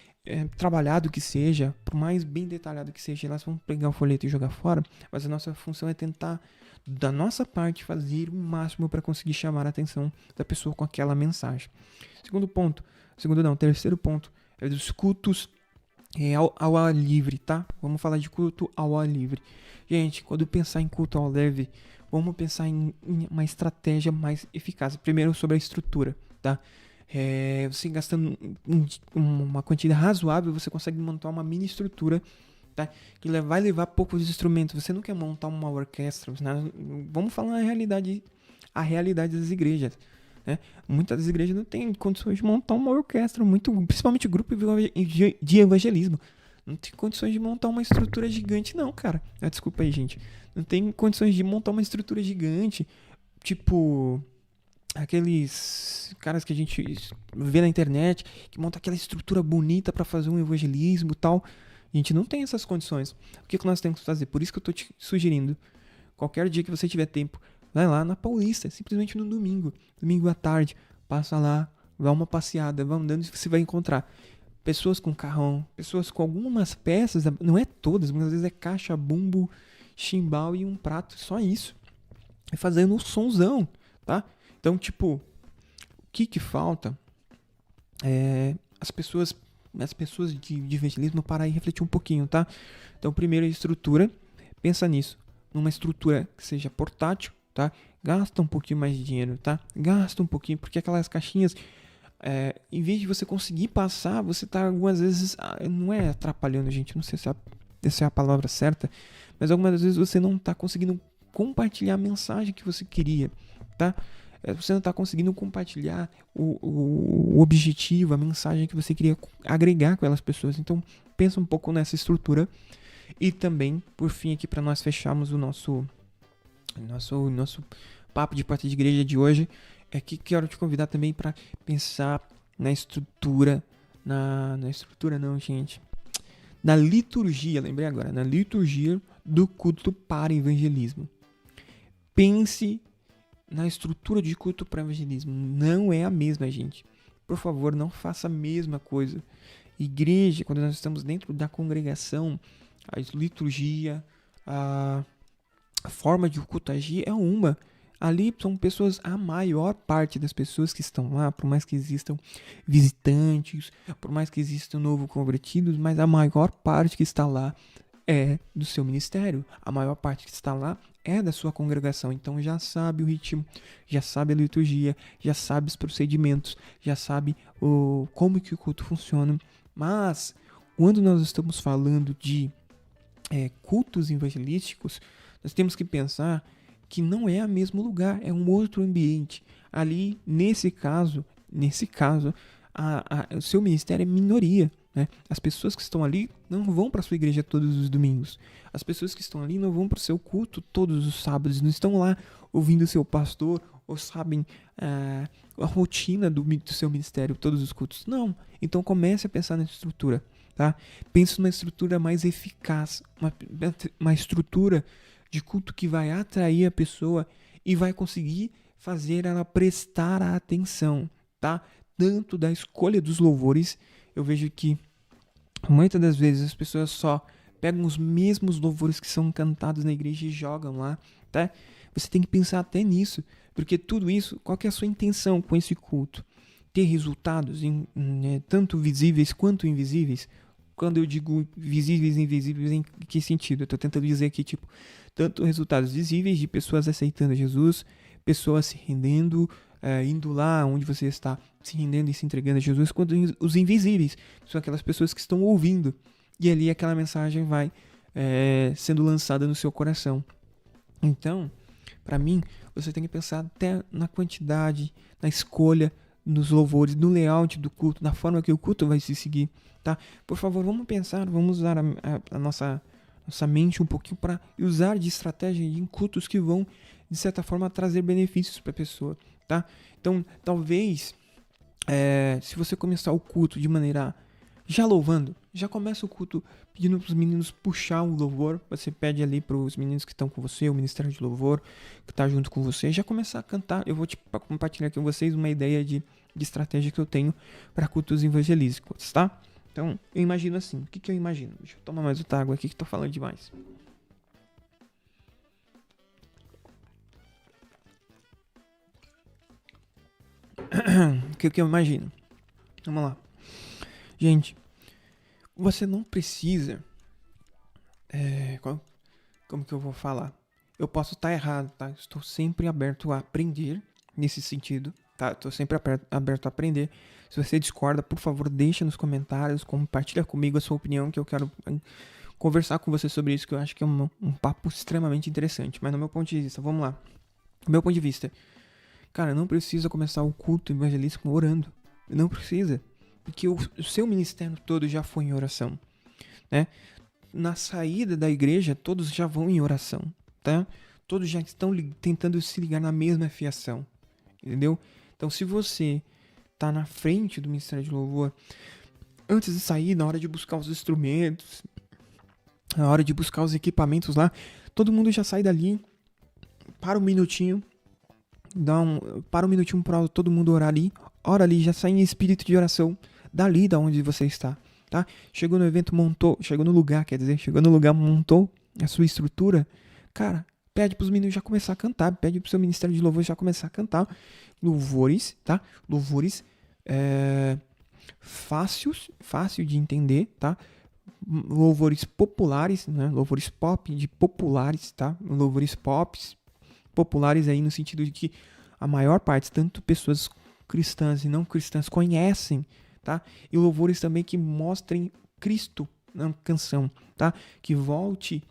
trabalhado que seja, por mais bem detalhado que seja, elas vão pegar o folheto e jogar fora, mas a nossa função é tentar, da nossa parte, fazer o máximo para conseguir chamar a atenção da pessoa com aquela mensagem. Terceiro ponto, é dos cultos ao ar livre, tá? Vamos falar de culto ao ar livre. Gente, quando pensar em culto ao ar livre, vamos pensar em uma estratégia mais eficaz. Primeiro, sobre a estrutura, tá? Você gastando uma quantia razoável, você consegue montar uma mini estrutura, tá? Que vai levar poucos instrumentos. Você não quer montar uma orquestra, né? Vamos falar a realidade das igrejas, né? Muitas das igrejas não têm condições de montar uma orquestra, principalmente grupo de evangelismo. Não tem condições de montar uma estrutura gigante, não, cara. Desculpa aí, gente. Não tem condições de montar uma estrutura gigante, tipo aqueles caras que a gente vê na internet, que monta aquela estrutura bonita pra fazer um evangelismo e tal. A gente não tem essas condições. O que nós temos que fazer? Por isso que eu tô te sugerindo, qualquer dia que você tiver tempo, vai lá na Paulista, simplesmente no domingo à tarde, passa lá, dá uma passeada, vai andando e você vai encontrar pessoas com carrão, pessoas com algumas peças, não é todas, mas às vezes é caixa, bumbo, chimbal e um prato, só isso. E fazendo um sonzão, tá? Então, tipo, o que falta é as pessoas de evangelismo parar e refletir um pouquinho, tá? Então, primeiro a estrutura, pensa nisso, numa estrutura que seja portátil, tá? Gasta um pouquinho mais de dinheiro, tá? Gasta um pouquinho, porque aquelas caixinhas, em vez de você conseguir passar, você tá algumas vezes, não é atrapalhando, gente, não sei se essa é a palavra certa, mas algumas vezes você não tá conseguindo compartilhar a mensagem que você queria, tá? Você não está conseguindo compartilhar o objetivo, a mensagem que você queria agregar com aquelas pessoas. Então, pensa um pouco nessa estrutura. E também, por fim, aqui para nós fecharmos o nosso papo de porta de igreja de hoje, que quero te convidar também para pensar na estrutura, na estrutura não, gente, na liturgia, lembrei agora, na liturgia do culto para evangelismo. Pense na estrutura de culto para evangelismo. Não é a mesma, gente. Por favor, não faça a mesma coisa. Igreja, quando nós estamos dentro da congregação, a liturgia, a forma de o culto agir é uma. Ali são pessoas, a maior parte das pessoas que estão lá, por mais que existam visitantes, por mais que existam novo convertidos, mas a maior parte que está lá é do seu ministério. A maior parte que está lá é da sua congregação, então já sabe o ritmo, já sabe a liturgia, já sabe os procedimentos, já sabe como que o culto funciona. Mas quando nós estamos falando de cultos evangelísticos, nós temos que pensar que não é o mesmo lugar, é um outro ambiente. Ali, nesse caso, o seu ministério é minoria. Né? As pessoas que estão ali não vão para a sua igreja todos os domingos. As pessoas que estão ali não vão para o seu culto todos os sábados. Não estão lá ouvindo o seu pastor ou sabem a rotina do seu ministério, todos os cultos. Não. Então comece a pensar na estrutura. Tá? Pense numa estrutura mais eficaz. Uma estrutura de culto que vai atrair a pessoa e vai conseguir fazer ela prestar atenção. Tá? Tanto da escolha dos louvores. Eu vejo que muitas das vezes as pessoas só pegam os mesmos louvores que são cantados na igreja e jogam lá, tá? Você tem que pensar até nisso, porque tudo isso, qual que é a sua intenção com esse culto? Ter resultados tanto visíveis quanto invisíveis? Quando eu digo visíveis e invisíveis, em que sentido? Eu estou tentando dizer aqui, tipo, tanto resultados visíveis de pessoas aceitando Jesus, pessoas se rendendo, indo lá onde você está se rendendo e se entregando a Jesus, quanto os invisíveis, são aquelas pessoas que estão ouvindo, e ali aquela mensagem vai sendo lançada no seu coração. Então, para mim, você tem que pensar até na quantidade, na escolha, nos louvores, no layout do culto, na forma que o culto vai se seguir, tá? Por favor, vamos pensar, vamos usar a nossa mente um pouquinho para usar de estratégia em cultos que vão, de certa forma, trazer benefícios para a pessoa, tá? Então, talvez, se você começar o culto de maneira já louvando, já começa o culto pedindo para os meninos puxar o louvor, você pede ali para os meninos que estão com você, o ministério de louvor que está junto com você, já começar a cantar. Eu vou compartilhar aqui com vocês uma ideia de estratégia que eu tenho para cultos evangelísticos, tá? Então, eu imagino assim, o que eu imagino? Deixa eu tomar mais outra água aqui que estou falando demais. O que eu imagino? Vamos lá. Gente, você não precisa... como que eu vou falar? Eu posso estar errado, tá? Estou sempre aberto a aprender nesse sentido, tá? Tô sempre aberto a aprender. Se você discorda, por favor, deixa nos comentários, compartilha comigo a sua opinião, que eu quero conversar com você sobre isso, que eu acho que é um papo extremamente interessante. Mas no meu ponto de vista, vamos lá. No meu ponto de vista, cara, não precisa começar o culto evangelístico orando. Não precisa. Porque o seu ministério todo já foi em oração, né? Na saída da igreja, todos já vão em oração, tá? Todos já estão tentando se ligar na mesma fiação, entendeu? Então, se você tá na frente do ministério de louvor, antes de sair, na hora de buscar os instrumentos, na hora de buscar os equipamentos lá, todo mundo já sai dali, para um minutinho, para um minutinho para todo mundo orar ali, ora ali, já sai em espírito de oração, dali da onde você está, tá? Chegou no evento, chegou no lugar, montou a sua estrutura, cara, pede pros meninos já começar a cantar, pede pro seu ministério de louvor já começar a cantar louvores, tá? Louvores fácil de entender, tá? Louvores populares, né? Louvores pop de populares, tá? Louvores populares aí no sentido de que a maior parte, tanto pessoas cristãs e não cristãs, conhecem, tá? E louvores também que mostrem Cristo na canção, tá? Que volte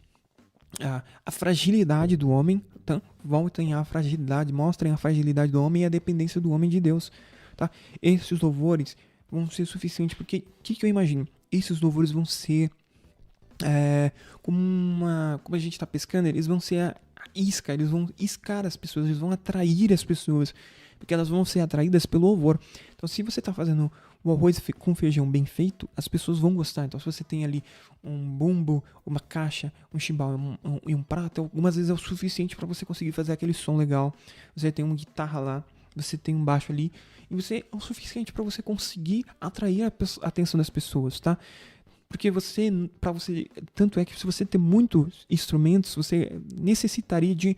a fragilidade do homem, tá? Mostrem a fragilidade do homem e a dependência do homem de Deus, tá? Esses louvores vão ser suficientes, porque o que eu imagino? Esses louvores vão ser como a gente está pescando, eles vão ser a isca, eles vão iscar as pessoas, eles vão atrair as pessoas, porque elas vão ser atraídas pelo louvor. Então, se você está fazendo o arroz com feijão bem feito, as pessoas vão gostar. Então, se você tem ali um bumbo, uma caixa, um chimbal e um prato, algumas vezes é o suficiente para você conseguir fazer aquele som legal. Você tem uma guitarra lá, você tem um baixo ali, e você é o suficiente para você conseguir atrair a atenção das pessoas, tá? Porque tanto é que se você ter muitos instrumentos, você necessitaria de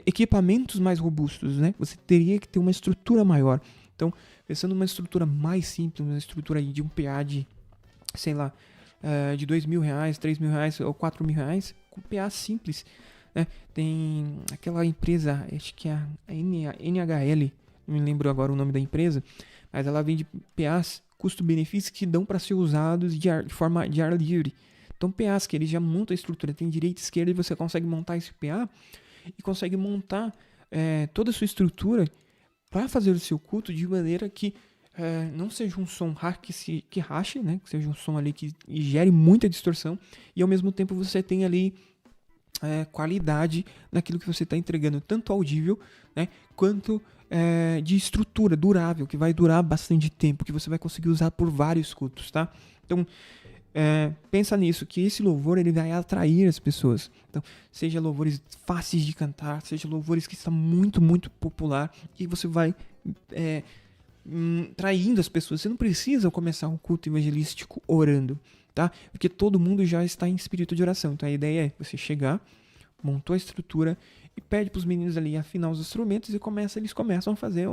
equipamentos mais robustos, né? Você teria que ter uma estrutura maior. Então, pensando numa estrutura mais simples, uma estrutura de um PA de, sei lá, de R$2.000, R$3.000 ou R$4.000, com PA simples, né? Tem aquela empresa, acho que é a NHL, não me lembro agora o nome da empresa, mas ela vende PAs custo-benefício que dão para ser usados de forma de ar livre. Então, PAs que ele já monta a estrutura, tem direita e esquerda, e você consegue montar esse PA e consegue montar toda a sua estrutura para fazer o seu culto de maneira que não seja um som que rache, né? Que seja um som ali que gere muita distorção, e ao mesmo tempo você tem ali qualidade naquilo que você está entregando, tanto audível, né, quanto de estrutura durável, que vai durar bastante tempo, que você vai conseguir usar por vários cultos, tá? Então, pensa nisso, que esse louvor ele vai atrair as pessoas. Então, seja louvores fáceis de cantar, seja louvores que estão muito, muito popular, e você vai traindo as pessoas. Você não precisa começar um culto evangelístico orando, tá? Porque todo mundo já está em espírito de oração. Então, a ideia é você chegar, montou a estrutura e pede para os meninos ali afinar os instrumentos, e eles começam a fazer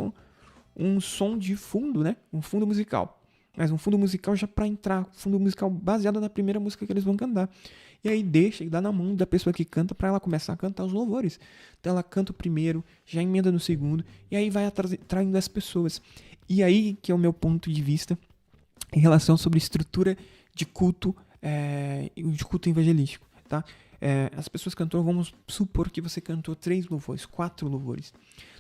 um som de fundo, né? Um fundo musical. Mas um fundo musical já para entrar, fundo musical baseado na primeira música que eles vão cantar. E aí deixa e dá na mão da pessoa que canta para ela começar a cantar os louvores. Então ela canta o primeiro, já emenda no segundo, e aí vai atraindo as pessoas. E aí que é o meu ponto de vista em relação sobre estrutura de culto evangelístico, tá? As pessoas cantaram, vamos supor que você cantou 3 louvores, 4 louvores.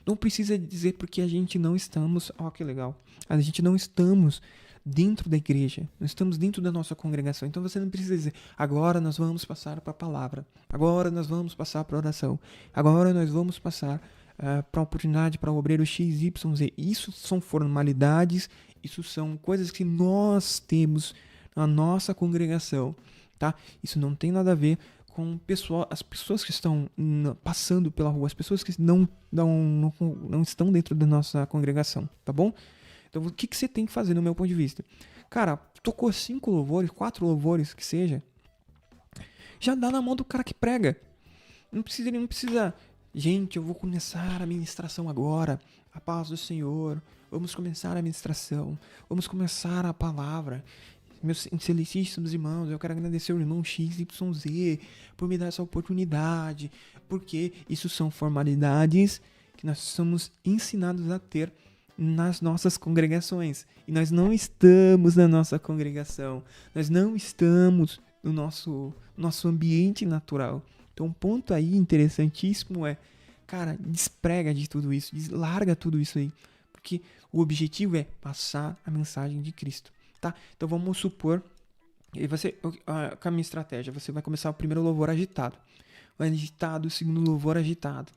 Não precisa dizer porque a gente não estamos, que legal, a gente não estamos dentro da igreja, não estamos dentro da nossa congregação. Então você não precisa dizer, agora nós vamos passar para a palavra, agora nós vamos passar para a oração, agora nós vamos passar para a oportunidade para o obreiro XYZ. Isso são formalidades, isso são coisas que nós temos na nossa congregação, tá? Isso não tem nada a ver com as pessoas que estão passando pela rua, as pessoas que não estão dentro da nossa congregação, tá bom? Então, o que você tem que fazer no meu ponto de vista? Cara, tocou 5 louvores, 4 louvores, que seja, já dá na mão do cara que prega. Não precisa, gente, eu vou começar a ministração agora, a paz do Senhor, vamos começar a ministração, vamos começar a palavra. Meus excelentíssimos irmãos, eu quero agradecer ao irmão XYZ por me dar essa oportunidade, porque isso são formalidades que nós somos ensinados a ter nas nossas congregações. E nós não estamos na nossa congregação. Nós não estamos no nosso ambiente natural. Então, um ponto aí interessantíssimo é, cara, desprega de tudo isso, larga tudo isso aí. Porque o objetivo é passar a mensagem de Cristo, tá? Então, vamos supor, com a minha estratégia, você vai começar o primeiro louvor agitado. O segundo louvor agitado.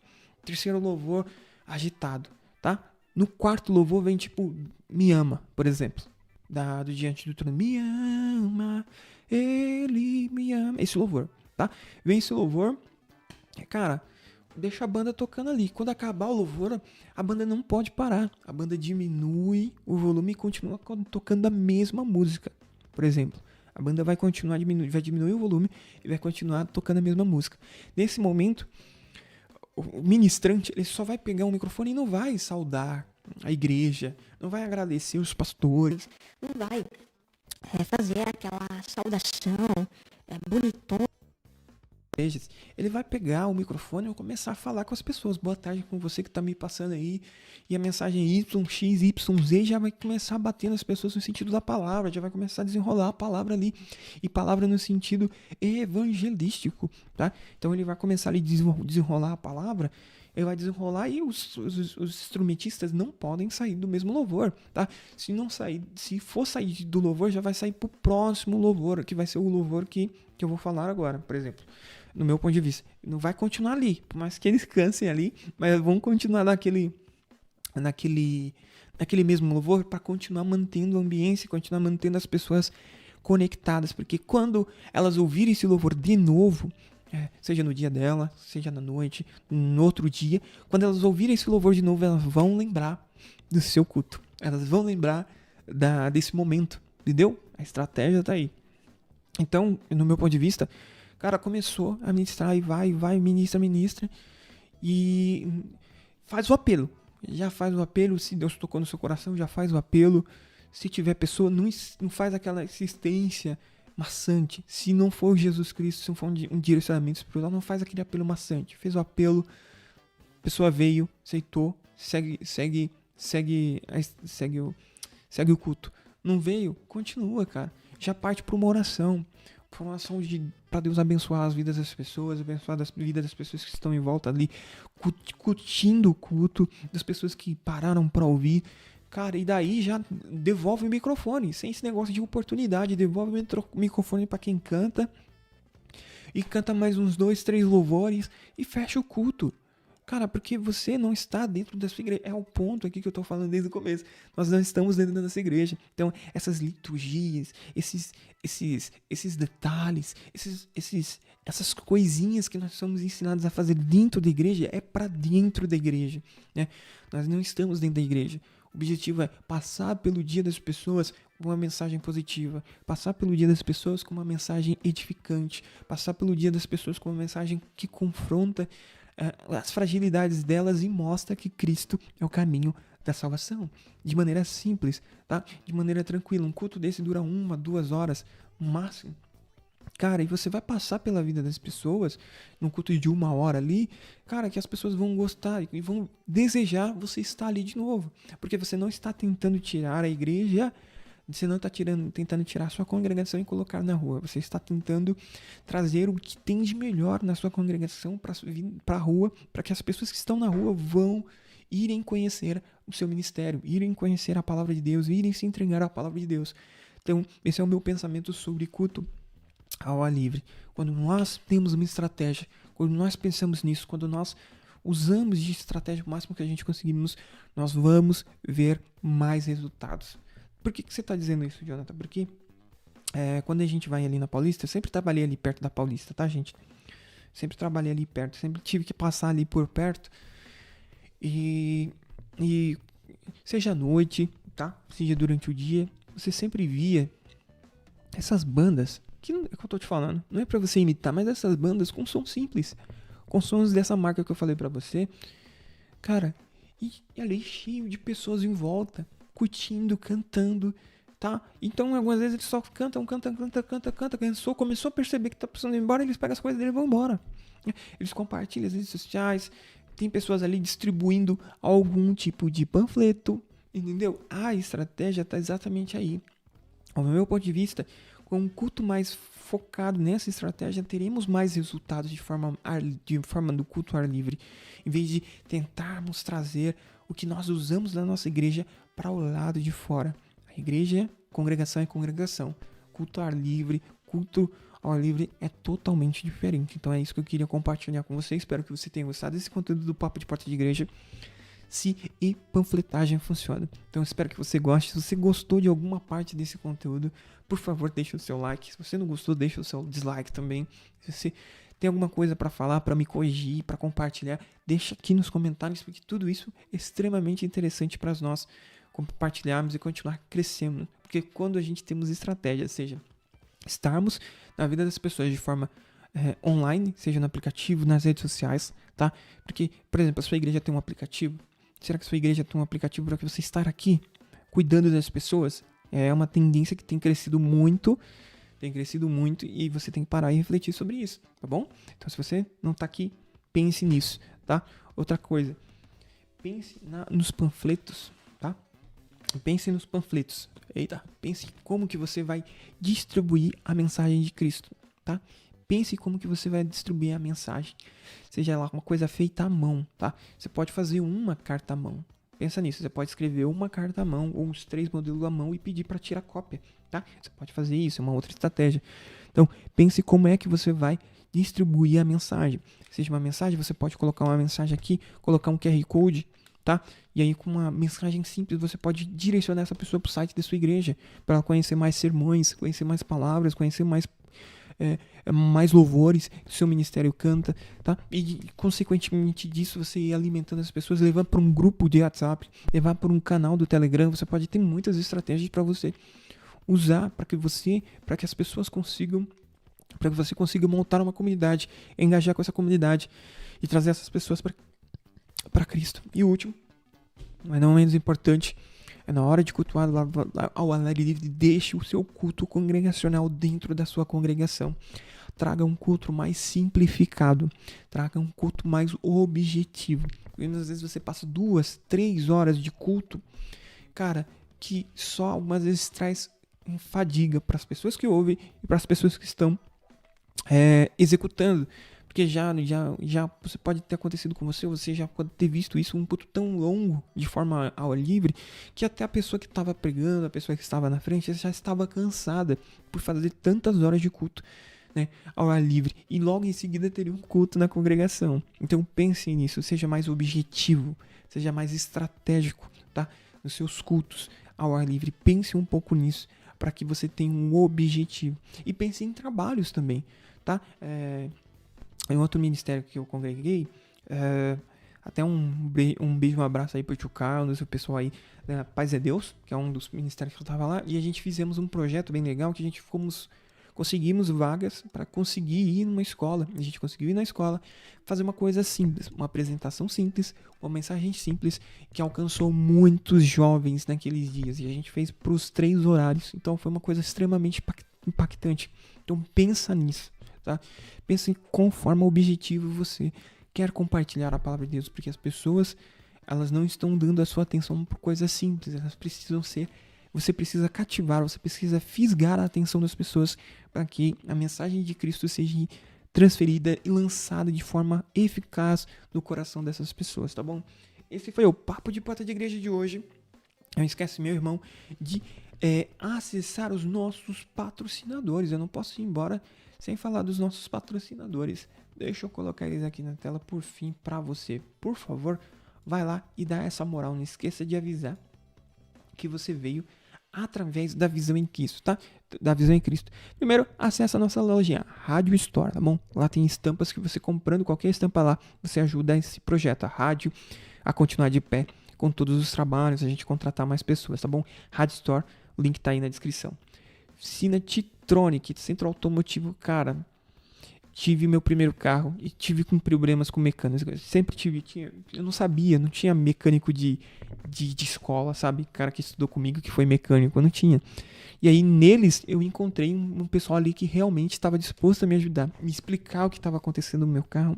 Terceiro louvor agitado, tá? No quarto louvor vem tipo, me ama, por exemplo. Do Diante do Trono. Me ama, ele me ama. Esse louvor, tá? Vem esse louvor, cara, deixa a banda tocando ali. Quando acabar o louvor, a banda não pode parar. A banda diminui o volume e continua tocando a mesma música, por exemplo. A banda vai continuar vai diminuir o volume e vai continuar tocando a mesma música. Nesse momento, o ministrante ele só vai pegar um microfone e não vai saudar a igreja, não vai agradecer os pastores, não vai fazer aquela saudação bonitona. Ele vai pegar o microfone e começar a falar com as pessoas. Boa tarde com você que tá me passando aí. E a mensagem YXYZ já vai começar a bater nas pessoas no sentido da palavra. Já vai começar a desenrolar a palavra ali. E palavra no sentido evangelístico, tá? Então ele vai começar a desenrolar a palavra. Ele vai desenrolar e os instrumentistas não podem sair do mesmo louvor, tá? Se for sair do louvor, já vai sair pro próximo louvor, que vai ser o louvor que eu vou falar agora, por exemplo. No meu ponto de vista, não vai continuar ali, por mais que eles cansem ali, mas vão continuar naquele mesmo louvor para continuar mantendo a ambiência, continuar mantendo as pessoas conectadas, porque quando elas ouvirem esse louvor de novo, seja no dia dela, seja na noite, no outro dia, quando elas ouvirem esse louvor de novo, elas vão lembrar do seu culto, elas vão lembrar desse momento, entendeu? A estratégia tá aí. Então, no meu ponto de vista, cara, começou a ministrar e vai, ministra, e faz o apelo. Já faz o apelo, se Deus tocou no seu coração, já faz o apelo. Se tiver pessoa, não faz aquela insistência maçante. Se não for Jesus Cristo, se não for um direcionamento espiritual, não faz aquele apelo maçante. Fez o apelo, a pessoa veio, aceitou, segue o culto. Não veio, continua, cara. Já parte para uma oração para Deus abençoar as vidas das pessoas, abençoar a vida das pessoas que estão em volta ali, curtindo o culto, das pessoas que pararam para ouvir. Cara, e daí já devolve o microfone, sem esse negócio de oportunidade, devolve o microfone para quem canta, e canta mais uns 2, 3 louvores, e fecha o culto. Cara, porque você não está dentro da sua igreja. É o ponto aqui que eu tô falando desde o começo. Nós não estamos dentro da nossa igreja. Então, essas liturgias, esses detalhes, essas coisinhas que nós somos ensinados a fazer dentro da igreja, é para dentro da igreja, né? Nós não estamos dentro da igreja. O objetivo é passar pelo dia das pessoas com uma mensagem positiva, passar pelo dia das pessoas com uma mensagem edificante, passar pelo dia das pessoas com uma mensagem que confronta as fragilidades delas e mostra que Cristo é o caminho da salvação, de maneira simples, tá? De maneira tranquila. Um culto desse dura 1, 2 horas no máximo. Cara, e você vai passar pela vida das pessoas num culto de 1 hora ali, cara, que as pessoas vão gostar e vão desejar você estar ali de novo, porque você não está tentando tirar a igreja. Você não está tentando tirar a sua congregação e colocar na rua. Você está tentando trazer o que tem de melhor na sua congregação para a rua, para que as pessoas que estão na rua vão irem conhecer o seu ministério, irem conhecer a palavra de Deus, irem se entregar à palavra de Deus. Então, esse é o meu pensamento sobre culto ao ar livre. Quando nós temos uma estratégia, quando nós pensamos nisso, quando nós usamos de estratégia o máximo que a gente conseguimos, nós vamos ver mais resultados. Por que você está dizendo isso, Jonathan? Porque quando a gente vai ali na Paulista, eu sempre trabalhei ali perto da Paulista, tá, gente? Sempre trabalhei ali perto, sempre tive que passar ali por perto. E seja à noite, tá? Seja durante o dia, você sempre via essas bandas, que é o que eu tô te falando, não é pra você imitar, mas essas bandas com som simples, com sons dessa marca que eu falei pra você. Cara, e ali cheio de pessoas em volta, curtindo, cantando, tá? Então, algumas vezes eles só cantam, cansou, começou a perceber que tá precisando ir embora, eles pegam as coisas dele e vão embora. Eles compartilham as redes sociais, tem pessoas ali distribuindo algum tipo de panfleto, Entendeu? A estratégia está exatamente aí. Ao meu ponto de vista, com um culto mais focado nessa estratégia, teremos mais resultados de forma do culto ao ar livre, em vez de tentarmos trazer o que nós usamos na nossa igreja para o lado de fora. A igreja, congregação é congregação. Culto ao ar livre, culto ao ar livre é totalmente diferente. Então é isso que eu queria compartilhar com você. Espero que você tenha gostado desse conteúdo do Papo de Porta de Igreja. Se e panfletagem funciona. Então eu espero que você goste. Se você gostou de alguma parte desse conteúdo, por favor, deixa o seu like. Se você não gostou, deixa o seu dislike também. Se você tem alguma coisa para falar, para me corrigir, para compartilhar, deixa aqui nos comentários, porque tudo isso é extremamente interessante para nós compartilharmos e continuar crescendo. Porque quando a gente temos estratégia, seja estarmos na vida das pessoas de forma online, seja no aplicativo, nas redes sociais, tá? Porque, por exemplo, a sua igreja tem um aplicativo. Será que a sua igreja tem um aplicativo para que você estar aqui cuidando das pessoas? É uma tendência que tem crescido muito e você tem que parar e refletir sobre isso, tá bom? Então, se você não tá aqui, pense nisso, tá? Outra coisa, pense nos panfletos, tá? Pense nos panfletos. Pense como que você vai distribuir a mensagem de Cristo, tá? Pense como que você vai distribuir a mensagem. Seja lá uma coisa feita à mão, tá? Você pode fazer uma carta à mão. Pensa nisso, você pode escrever uma carta à mão ou os 3 modelos à mão e pedir para tirar cópia, tá? Você pode fazer isso, é uma outra estratégia. Então, pense como é que você vai distribuir a mensagem. Seja uma mensagem, você pode colocar uma mensagem aqui, colocar um QR Code, tá? E aí com uma mensagem simples você pode direcionar essa pessoa para o site da sua igreja, para ela conhecer mais sermões, conhecer mais palavras, conhecer mais louvores que o seu ministério canta, tá? E consequentemente disso você ir alimentando as pessoas, levando para um grupo de WhatsApp, levar para um canal do Telegram. Você pode ter muitas estratégias para você usar para que as pessoas consigam, para que você consiga montar uma comunidade, engajar com essa comunidade e trazer essas pessoas para Cristo. E o último, mas não menos importante, é na hora de cultuar ao ar livre, deixe o seu culto congregacional dentro da sua congregação. Traga um culto mais simplificado. Traga um culto mais objetivo. Porque às vezes você passa 2, 3 horas de culto, cara, que só algumas vezes traz fadiga para as pessoas que ouvem e para as pessoas que estão executando. Porque já você pode ter acontecido com você já pode ter visto isso, um culto tão longo de forma ao ar livre, que até a pessoa que estava pregando, a pessoa que estava na frente, já estava cansada por fazer tantas horas de culto, né, ao ar livre. E logo em seguida teria um culto na congregação. Então pense nisso, seja mais objetivo, seja mais estratégico, tá? Nos seus cultos ao ar livre. Pense um pouco nisso, para que você tenha um objetivo. E pense em trabalhos também, tá? Em outro ministério que eu congreguei, até um beijo, um abraço aí pro Tio Carlos, o pessoal aí da Paz é Deus, que é um dos ministérios que eu tava lá, e a gente fizemos um projeto bem legal, que a gente conseguimos vagas para conseguir ir numa escola. A gente conseguiu ir na escola, fazer uma coisa simples, uma apresentação simples, uma mensagem simples, que alcançou muitos jovens naqueles dias, e a gente fez pros 3 horários, então foi uma coisa extremamente impactante. Então pensa nisso. Tá? Pense em qual forma objetivo você quer compartilhar a palavra de Deus, porque as pessoas, elas não estão dando a sua atenção por coisas simples, elas precisam ser, você precisa cativar, você precisa fisgar a atenção das pessoas para que a mensagem de Cristo seja transferida e lançada de forma eficaz no coração dessas pessoas, tá bom? Esse foi o Papo de Porta de Igreja de hoje. Não esquece, meu irmão, de acessar os nossos patrocinadores. Eu não posso ir embora sem falar dos nossos patrocinadores. Deixa eu colocar eles aqui na tela por fim para você. Por favor, vai lá e dá essa moral. Não esqueça de avisar que você veio através da Visão em Cristo, tá? Da Visão em Cristo. Primeiro, acessa a nossa lojinha, Rádio Store, tá bom? Lá tem estampas que você comprando qualquer estampa lá, você ajuda esse projeto, a rádio, a continuar de pé com todos os trabalhos, a gente contratar mais pessoas, tá bom? Rádio Store, o link tá aí na descrição. Oficina Titronic, centro automotivo, cara, tive meu primeiro carro e tive com problemas com mecânicos. Eu sempre eu não sabia, não tinha mecânico de escola, sabe? Cara que estudou comigo, que foi mecânico, eu não tinha. E aí neles eu encontrei um pessoal ali que realmente estava disposto a me ajudar, me explicar o que estava acontecendo no meu carro,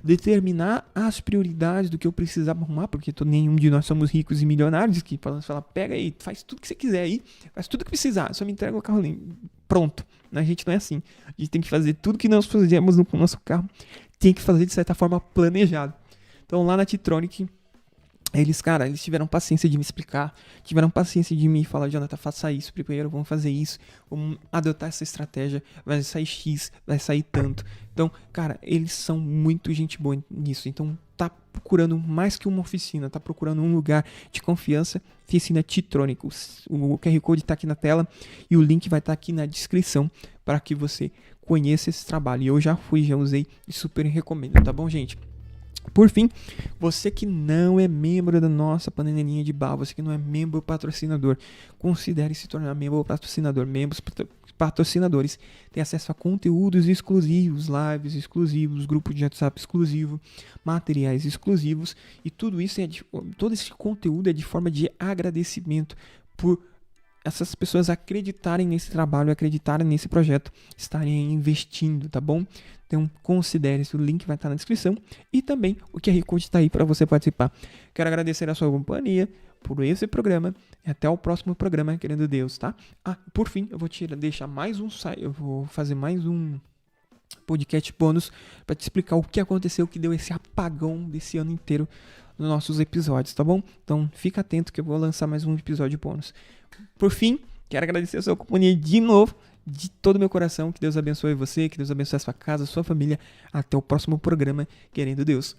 determinar as prioridades do que eu precisava arrumar, porque nenhum de nós somos ricos e milionários que podemos falar, pega aí, faz tudo que você quiser aí, faz tudo que precisar, só me entrega o carro ali, pronto. A gente não é assim. A gente tem que fazer tudo que nós fazemos com o nosso carro, tem que fazer de certa forma planejado. Então lá na Titronic, eles tiveram paciência de me explicar, tiveram paciência de me falar, Jonathan, faça isso primeiro, vamos fazer isso, vamos adotar essa estratégia, vai sair X, vai sair tanto. Então, cara, eles são muito gente boa nisso. Então, tá procurando mais que uma oficina, tá procurando um lugar de confiança, oficina Titronic. O QR Code tá aqui na tela e o link vai estar aqui na descrição para que você conheça esse trabalho. E eu já usei e super recomendo, tá bom, gente? Por fim, você que não é membro da nossa panelinha de bar, você que não é membro patrocinador, considere se tornar membro patrocinador. Membros patrocinadores têm acesso a conteúdos exclusivos, lives exclusivos, grupos de WhatsApp exclusivo, materiais exclusivos, e tudo isso todo esse conteúdo é de forma de agradecimento por essas pessoas acreditarem nesse trabalho, acreditarem nesse projeto, estarem investindo, tá bom? Então considere-se, o link vai estar na descrição e também o QR Code está aí para você participar. Quero agradecer a sua companhia por esse programa e até o próximo programa, querendo Deus, tá? Por fim, eu vou deixar mais eu vou fazer mais um podcast bônus para te explicar o que aconteceu, que deu esse apagão desse ano inteiro nos nossos episódios, tá bom? Então fica atento que eu vou lançar mais um episódio bônus. Por fim, quero agradecer a sua companhia de novo, de todo o meu coração. Que Deus abençoe você, que Deus abençoe a sua casa, a sua família. Até o próximo programa, querendo Deus.